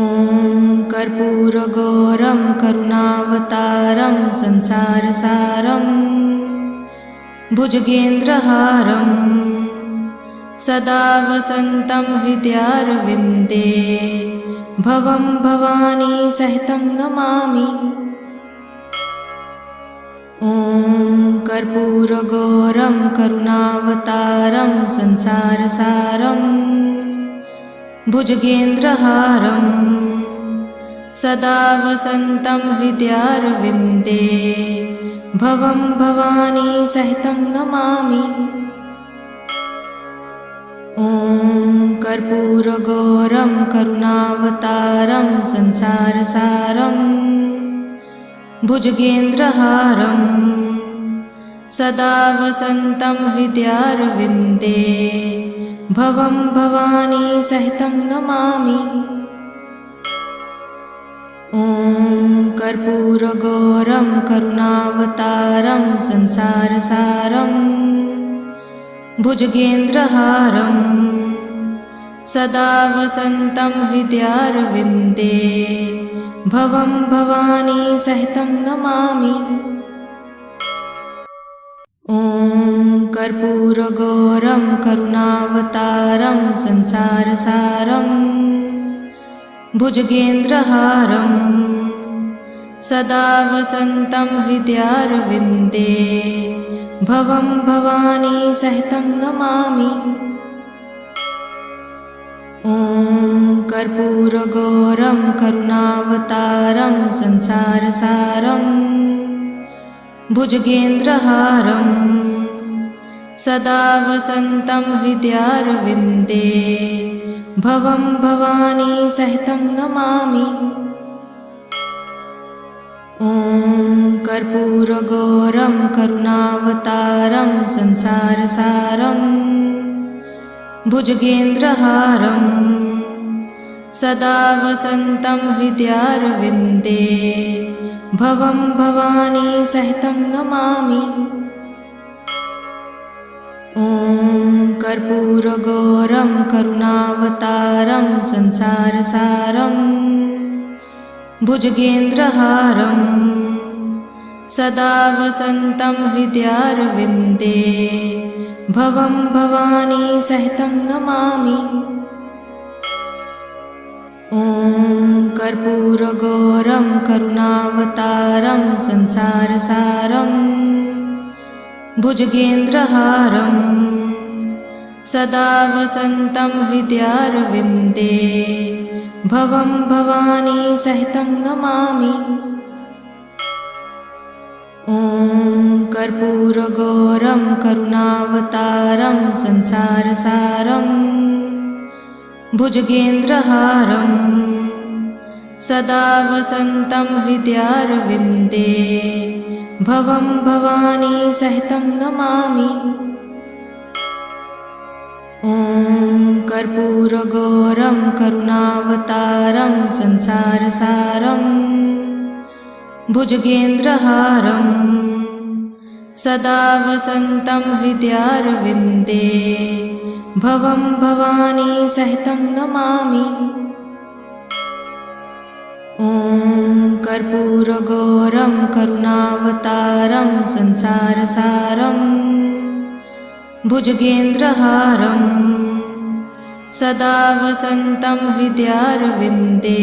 कर्पूरगौरं करुणावतारं संसारसारं भुजगेन्द्रहारं सदा वसन्तं हृदयारविन्दे भवं भवानी सहितं नमामि। ॐ कर्पूरगौरं करुणावतारं संसारसारं भुजगेन्द्रहारं सदा वसन्तं हृदयारविन्दे भवं भवानी सहितं नमामि। ॐ कर्पूरगौरं करुणावतारं संसारसारं भुजगेन्द्रहारं सदा वसन्तं हृदयारविन्दे भवं भवानी सहितं नमामि। ॐ कर्पूरगौरं करुणावतारं संसारसारं भुजगेन्द्रहारं सदा वसन्तं हृदयारविन्दे भवं भवानी सहितं नमामि। ॐ कर्पूरगौरं करुणावतारं संसारसारं भुजगेन्द्रहारं सदा वसन्तं हृदयारविन्दे भवं भवानी सहितं नमामि। ॐ कर्पूरगौरं करुणावतारं संसारसारं भुजगेन्द्रहारं सदा वसन्तं हृदयारविन्दे भवं भवानी सहितं नमामि। ॐ कर्पूरगौरं करुणावतारं संसारसारं भुजगेन्द्रहारं सदा वसन्तं हृदयारविन्दे भवं भवानी सहितं नमामि। ॐ कर्पूरगौरं करुणावतारं संसारसारं भुजगेन्द्रहारं सदा वसन्तं हृदयारविन्दे भवं भवानी सहितं नमामि। ॐ कर्पूरगौरं करुणावतारं संसारसारं भुजगेन्द्रहारं सदा वसन्तं हृदयारविन्दे भवं भवानी सहितं नमामि। ॐ कर्पूरगौरं करुणावतारं संसारसारं भुजगेन्द्रहारं सदा वसन्तं हृदयारविन्दे भवं भवानी सहितं नमामि। ॐ कर्पूरगौरं करुणावतारं संसारसारं भुजगेन्द्रहारं सदा वसन्तं हृदयारविन्दे भवं भवानी सहितं नमामि। ॐ कर्पूरगौरं करुणावतारं संसारसारं भुजगेन्द्रहारं सदा वसन्तं हृदयारविन्दे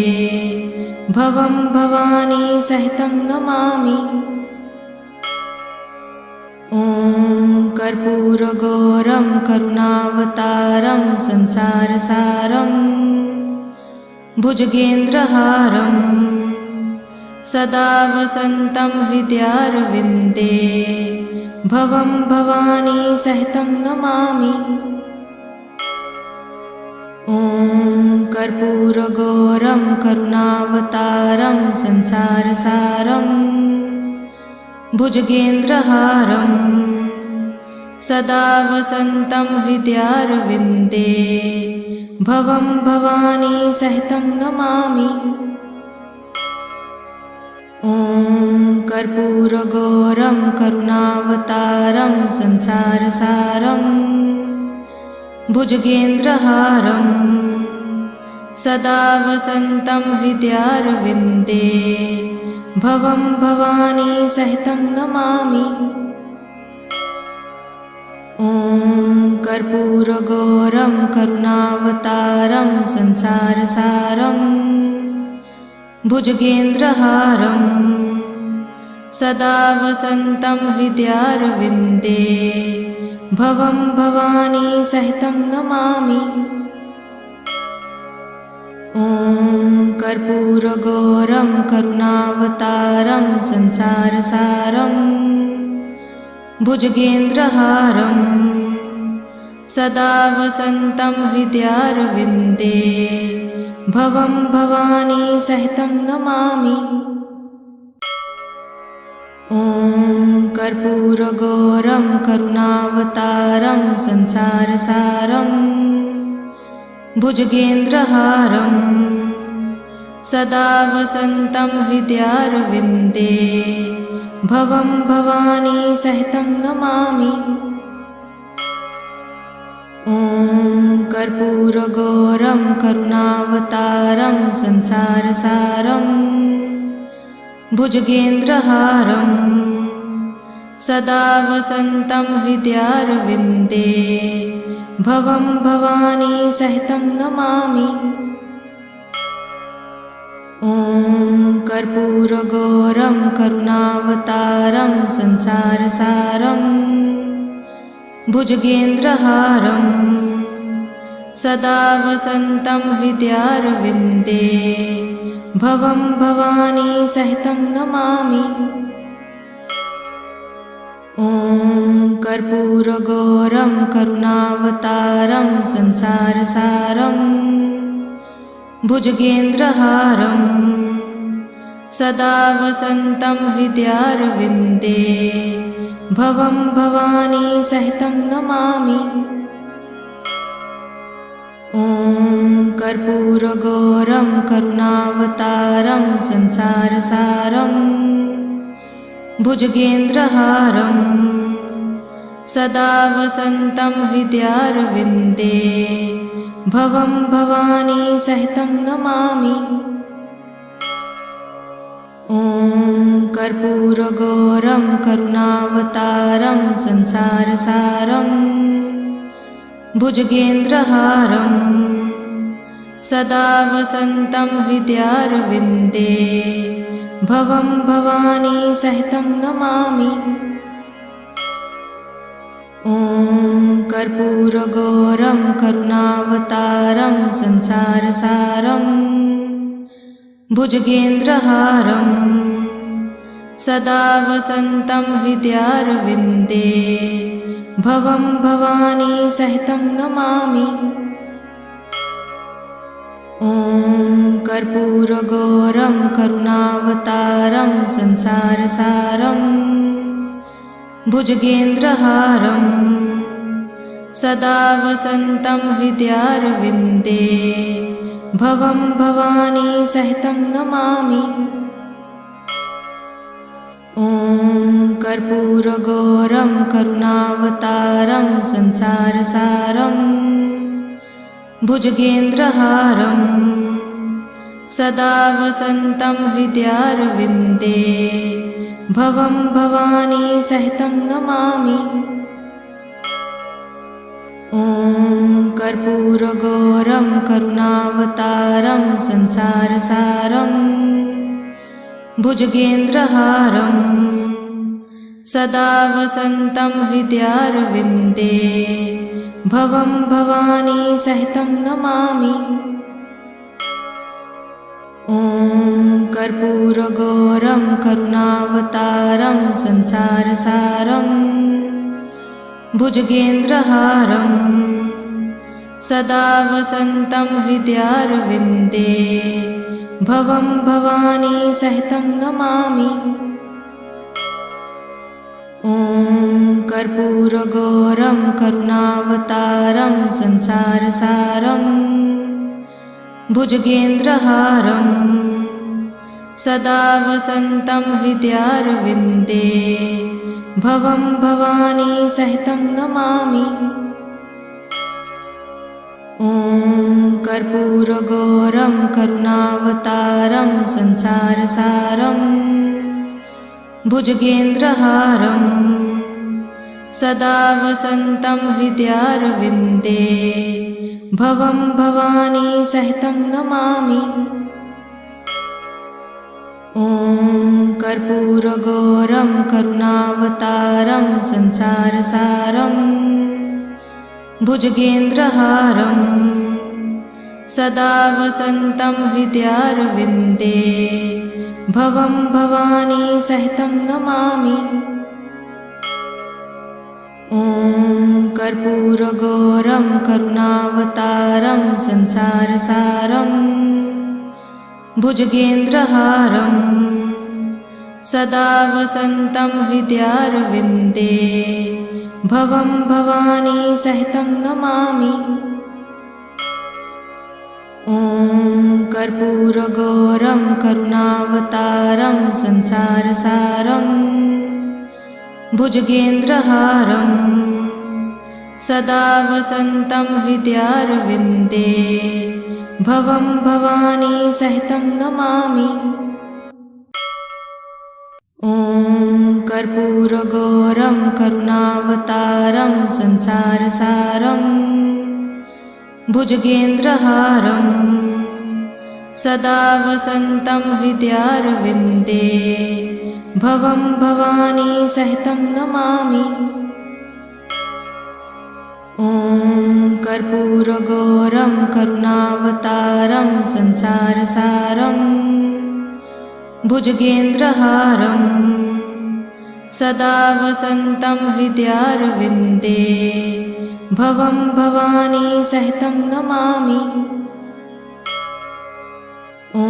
भवं भवानी सहितं नमामि। ॐ कर्पूरगौरं करुणावतारं संसारसारं भुजगेन्द्रहारं सदा वसन्तं हृदयारविन्दे भवं भवानी सहितं नमामि। ॐ कर्पूरगौरं करुणावतारं संसारसारं भुजगेन्द्रहारं सदा वसन्तं हृदयारविन्दे भवं भवानी सहितं नमामि। ॐ कर्पूरगौरं करुणावतारं संसारसारं भुजगेन्द्रहारं सदा वसन्तं हृदयारविन्दे भवं भवानी सहितं नमामि। ॐ कर्पूरगौरं करुणावतारं संसारसारं भुजगेन्द्रहारं सदा वसन्तं हृदयारविन्दे भवं भवानी सहितं नमामि। ॐ कर्पूरगौरं करुणावतारं संसारसारं भुजगेन्द्रहारं सदा वसन्तं हृदयारविन्दे भवं भवानी सहितं नमामि। ॐ कर्पूरगौरं करुणावतारं संसारसारं भुजगेन्द्रहारं सदा वसन्तं हृदयारविन्दे भवं भवानी सहितं नमामि। ॐ कर्पूरगौरं करुणावतारं संसारसारं भुजगेन्द्रहारं सदा वसन्तं हृदयारविन्दे भवं भवानी सहितं नमामि। ॐ कर्पूरगौरं करुणावतारं संसारसारं भुजगेन्द्रहारं सदा वसन्तं हृदयारविन्दे भवं भवानी सहितं नमामि। ॐ कर्पूरगौरं करुणावतारं संसारसारं भुजगेन्द्रहारं सदा वसन्तं हृदयारविन्दे भवं भवानी सहितं नमामि। ॐ कर्पूरगौरं करुणावतारं संसारसारं भुजगेन्द्रहारं सदा वसन्तं हृदयारविन्दे भवं भवानी सहितं नमामि। ॐ कर्पूरगौरं करुणावतारं संसारसारं भुजगेन्द्रहारं सदा वसन्तं हृदयारविन्दे भवं भवानी सहितं नमामि। ॐ कर्पूरगौरं करुणावतारं संसारसारं भुजगेन्द्रहारं सदा वसन्तं हृदयारविन्दे भवं भवानी सहितं नमामि। ॐ कर्पूरगौरं करुणावतारं संसारसारं भुजगेन्द्रहारं सदा वसन्तं हृदयारविन्दे भवं भवानी सहितं नमामि। ॐ कर्पूरगौरं करुणावतारं संसारसारं भुजगेन्द्रहारं सदा वसन्तं हृदयारविन्दे भवं भवानी सहितं नमामि। ॐ कर्पूरगौरं करुणावतारं संसारसारं भुजगेन्द्रहारं सदा वसन्तं हृदयारविन्दे भवं भवानी सहितं नमामि। ॐ कर्पूरगौरं करुणावतारं संसारसारं भुजगेन्द्रहारं सदा वसन्तं हृदयारविन्दे भवं भवानी सहितं नमामि। ॐ कर्पूरगौरं करुणावतारं संसारसारं भुजगेन्द्रहारं सदा वसन्तं हृदयारविन्दे भवं भवानी सहितं नमामि। ॐ कर्पूरगौरं करुणावतारं संसारसारं भुजगेन्द्रहारं सदा वसन्तं हृदयारविन्दे भवं भवानी सहितं नमामि। ॐ कर्पूरगौरं करुणावतारं संसारसारं भुजगेन्द्रहारं सदा वसन्तं हृदयारविन्दे भवं भवानी सहितं नमामि। ॐ कर्पूरगौरं करुणावतारं संसारसारं भुजगेन्द्रहारं सदा वसन्तं हृदयारविन्दे भवं भवानी सहितं नमामि। ॐ कर्पूरगौरं करुणावतारं संसारसारं भुजगेन्द्रहारं सदा वसन्तं हृदयारविन्दे भवं भवानी सहितं नमामि। ॐ कर्पूरगौरं करुणावतारं संसारसारं भुजगेन्द्रहारं सदा वसन्तं हृदयारविन्दे भवं भवानी सहितं नमामि। ॐ कर्पूरगौरं करुणावतारं संसारसारं भुजगेन्द्रहारं सदा वसन्तं हृदयारविन्दे भवं भवानी सहितं नमामि। ॐ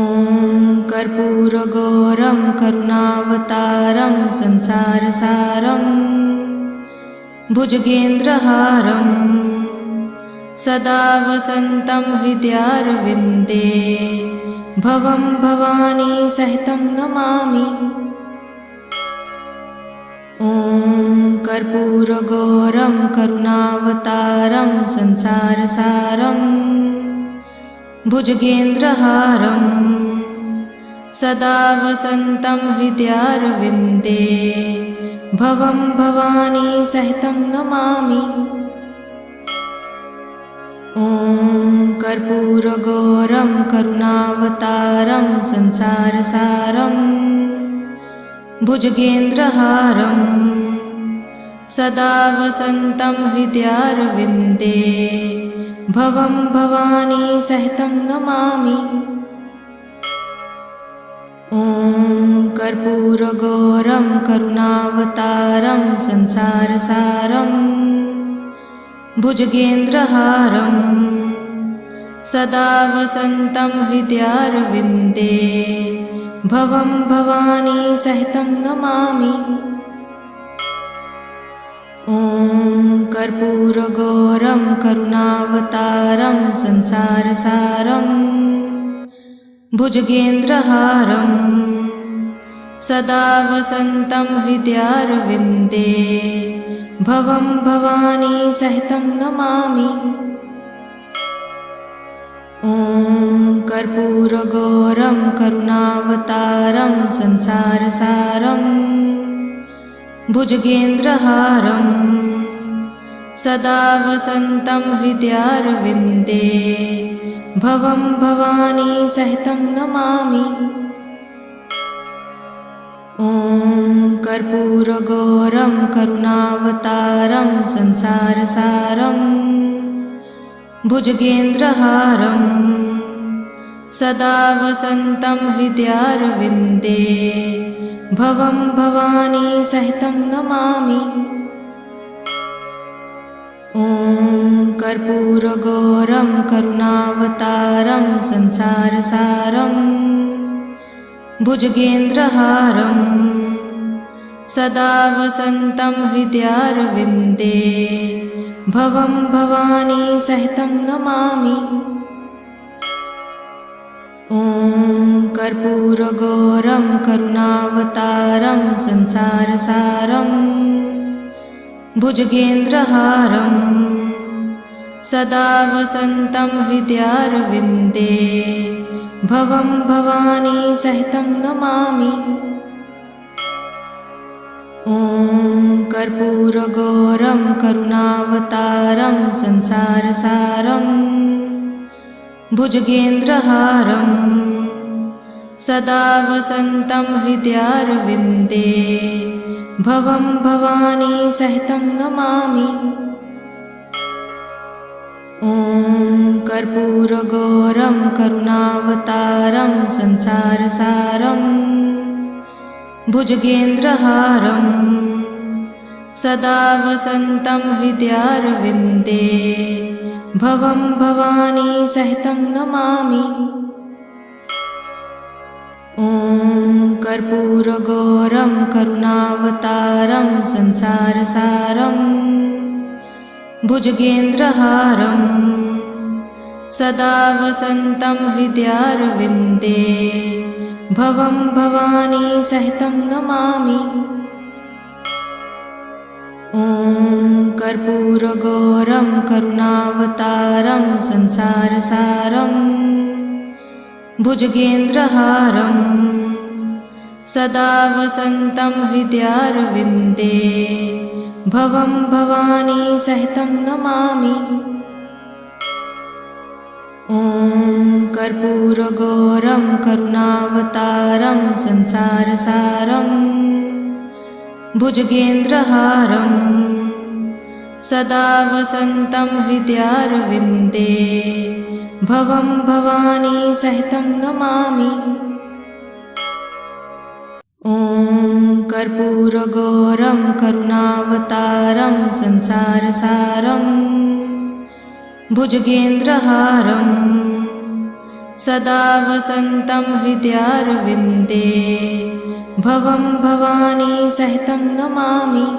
कर्पूरगौरं करुणावतारं संसारसारं भुजगेन्द्रहारं सदा वसन्तं हृदयारविन्दे भवं भवानी सहितं नमामि। ॐ कर्पूरगौरं करुणावतारं संसारसारं भुजगेन्द्रहारं सदा वसन्तं हृदयारविन्दे भवं भवानी सहितं नमामि। ॐ कर्पूरगौरं करुणावतारं संसारसारं भुजगेन्द्रहारं सदा वसन्तं हृदयारविन्दे भवं भवानी सहितं नमामि। ॐ कर्पूरगौरं करुणावतारं संसारसारं भुजगेन्द्रहारं सदा वसन्तं हृदयारविन्दे भवं भवानी सहितं नमामि। ॐ कर्पूरगौरं करुणावतारं संसारसारं भुजगेन्द्रहारं सदा वसन्तं हृदयारविन्दे भवं भवानी सहितं नमामि। ॐ कर्पूरगौरं करुणावतारं संसारसारं भुजगेन्द्रहारं सदा वसन्तं हृदयारविन्दे भवं भवानी सहितं नमामि। ॐ कर्पूरगौरं करुणावतारं संसारसारं भुजगेन्द्रहारं सदा वसन्तं हृदयारविन्दे भवं भवानी सहितं नमामि। ॐ कर्पूरगौरं करुणावतारं संसारसारं भुजगेन्द्रहारं सदा वसन्तं हृदयारविन्दे भवं भवानी सहितं नमामि। ॐ कर्पूरगौरं करुणावतारं संसारसारं भुजगेन्द्रहारं सदा वसन्तं हृदयारविन्दे भवं भवानी सहितं नमामि। ॐ कर्पूरगौरं करुणावतारं संसारसारं भुजगेन्द्रहारं सदा वसन्तं हृदयारविन्दे भवं भवानी सहितं नमामि। ॐ कर्पूरगौरं करुणावतारं संसारसारं भुजगेन्द्रहारं सदा वसन्तं हृदयारविन्दे भवं भवानी सहितं नमामि। ॐ कर्पूरगौरं करुणावतारं संसारसारं भुजगेन्द्रहारं सदा वसन्तं हृदयारविन्दे भवं भवानी सहितं नमामि। ॐ कर्पूरगौरं करुणावतारं संसारसारं भुजगेन्द्रहारं सदा वसन्तं हृदयारविन्दे भवं भवानी सहितं नमामि। ॐ कर्पूरगौरं करुणावतारं संसारसारं भुजगेन्द्रहारं सदा वसन्तं हृदयारविन्दे भवं भवानी सहितं नमामि। ॐ कर्पूरगौरं करुणावतारं संसारसारं भुजगेन्द्रहारं सदा वसन्तं हृदयारविन्दे भवं भवानी सहितं नमामि।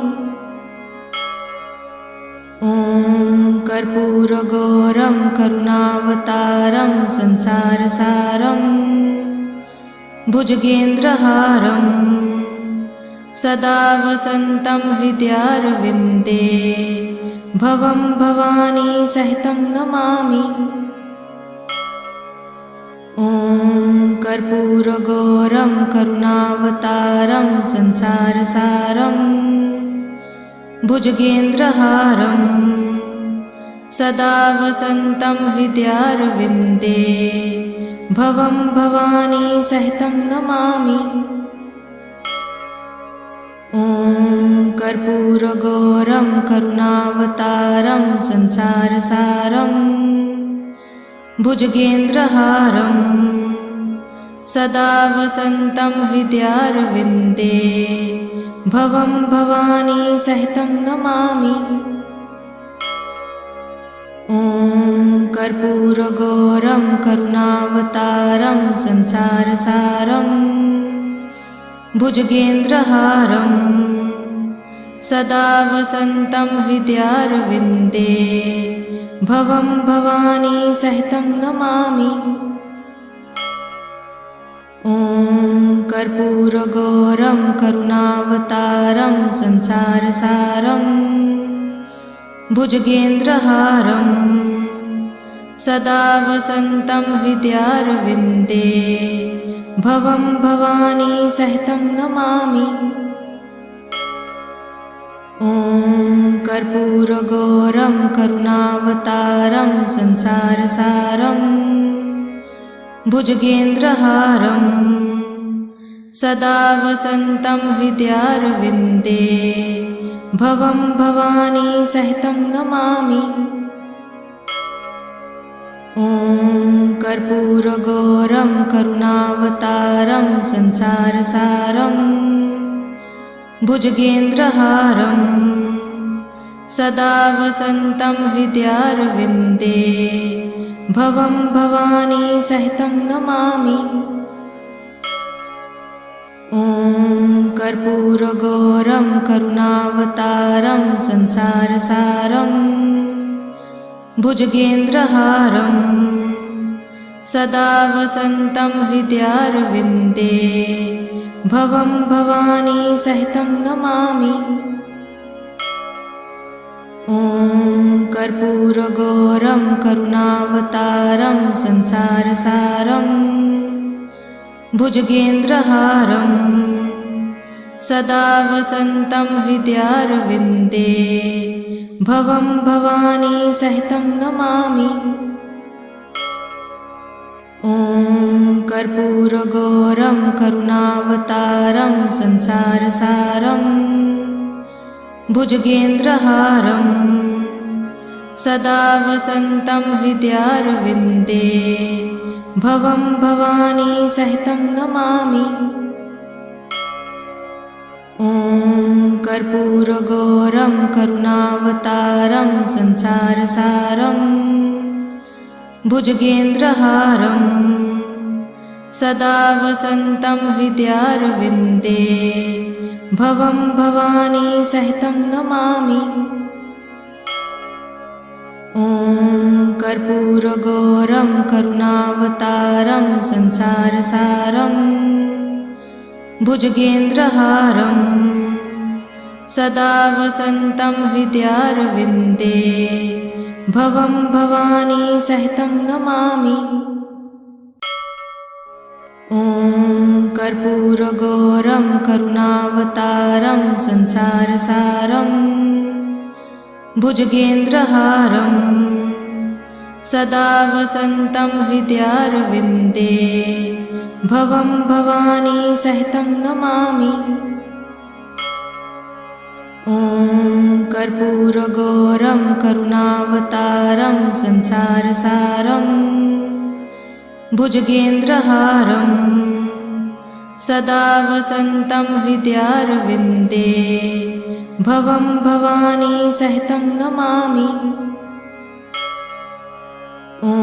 ॐ कर्पूरगौरं करुणावतारं संसारसारं भुजगेन्द्रहारं सदा वसन्तं हृदयारविन्दे भवं भवानी सहितं नमामि। ॐ कर्पूरगौरं करुणावतारं संसारसारं भुजगेन्द्रहारं सदा वसन्तं हृदयारविन्दे भवं भवानी सहितं नमामि। ॐ कर्पूरगौरं करुणावतारं संसारसारं भुजगेन्द्रहारं सदा वसन्तं हृदयारविन्दे भवं भवानी सहितं नमामि। ॐ कर्पूरगौरं करुणावतारं संसारसारं भुजगेन्द्रहारं सदा वसन्तं हृदयारविन्दे भवं भवानी सहितं नमामि। ॐ कर्पूरगौरं करुणावतारं संसारसारं भुजगेन्द्रहारं सदा वसन्तं हृदयारविन्दे भवं भवानी सहितं नमामि। ॐ कर्पूरगौरं करुणावतारं संसारसारं भुजगेन्द्रहारं सदा वसन्तं हृदयारविन्दे भवं भवानी सहितं नमामि। ॐ कर्पूरगौरं करुणावतारं संसारसारं भुजगेन्द्रहारं सदा वसन्तं हृदयारविन्दे भवं भवानी सहितं नमामि। ॐ कर्पूरगौरं करुणावतारं संसारसारं भुजगेन्द्रहारं सदा वसन्तं हृदयारविन्दे भवं भवानी सहितं नमामि। ॐ कर्पूरगौरं करुणावतारं संसारसारं भुजगेन्द्रहारं सदा वसन्तं हृदयारविन्दे भवं भवानी सहितं नमामि। ॐ कर्पूरगौरं करुणावतारं संसारसारं भुजगेन्द्रहारं सदा वसन्तं हृदयारविन्दे भवं भवानी सहितं नमामि। ॐ कर्पूरगौरं करुणावतारं संसारसारं भुजगेन्द्रहारं सदा वसन्तं हृदयारविन्दे भवं भवानी सहितं नमामि। ॐ कर्पूरगौरं करुणावतारं संसारसारं भुजगेन्द्रहारं सदा वसन्तं हृदयारविन्दे भवं भवानी सहितं नमामि। ॐ कर्पूरगौरं करुणावतारं संसारसारं भुजगेन्द्रहारं सदा वसन्तं हृदयारविन्दे भवं भवानी सहितं नमामि। ॐ कर्पूरगौरं करुणावतारं संसारसारं भुजगेन्द्रहारं सदा वसन्तं हृदयारविन्दे भवं भवानी सहितं नमामि। ॐ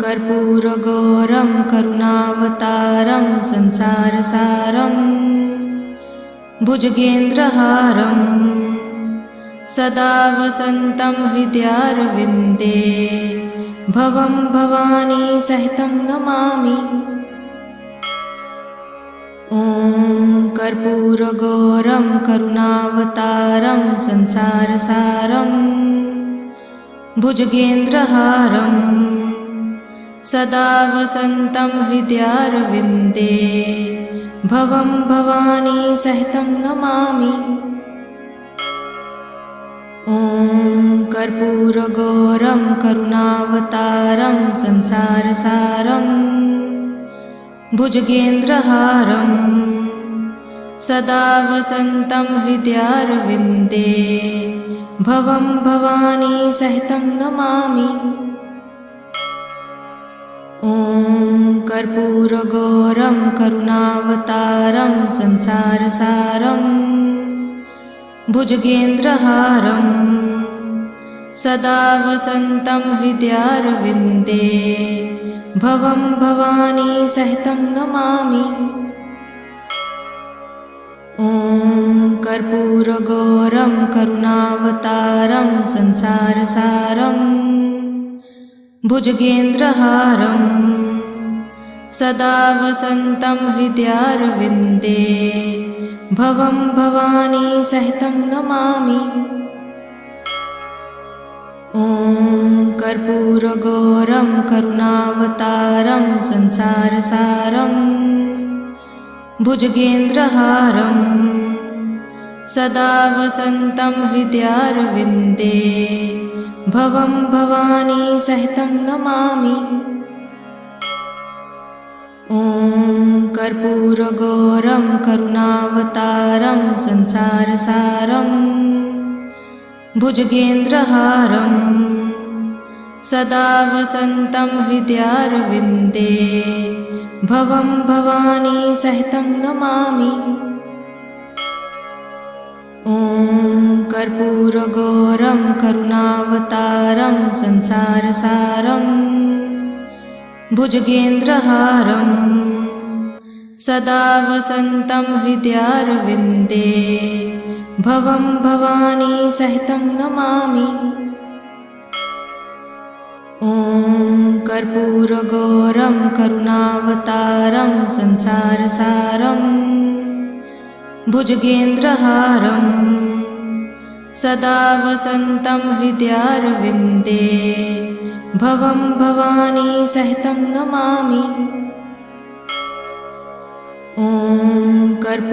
कर्पूरगौरं करुणावतारं संसारसारं भुजगेन्द्रहारं सदा वसन्तं हृदयारविन्दे भवं भवानी सहितं नमामि। ॐ कर्पूरगौरं करुणावतारं संसारसारं भुजगेन्द्रहारं सदा वसन्तं हृदयारविन्दे भवं भवानी सहितं नमामि। ॐ कर्पूरगौरं करुणावतारं संसारसारं भुजगेन्द्रहारं सदा वसन्तं हृदयारविन्दे भवं भवानी सहितं नमामि। ॐ कर्पूरगौरं करुणावतारं संसारसारं भुजगेन्द्रहारं सदा वसन्तं हृदयारविन्दे भवं भवानी सहितं नमामि। ॐ कर्पूरगौरं करुणावतारं संसारसारं भुजगेन्द्रहारं सदा वसन्तं हृदयारविन्दे भवं भवानी सहितं नमामि। ॐ कर्पूरगौरं करुणावतारं संसारसारं भुजगेन्द्रहारं सदा वसन्तं हृदयारविन्दे भवं भवानी सहितं नमामि। ॐ कर्पूरगौरं करुणावतारं संसारसारं भुजगेन्द्रहारं सदा वसन्तं हृदयारविन्दे भवं भवानी सहितं नमामि। ॐ कर्पूरगौरं करुणावतारं संसारसारं भुजगेन्द्रहारं सदा वसन्तं हृदयारविन्दे भवं भवानी सहितं नमामि। ॐ कर्पूरगौरं करुणावतारं संसारसारं भुजगेन्द्रहारं सदा वसन्तं हृदयारविन्दे भवं भवानी सहितं नमामि। ॐ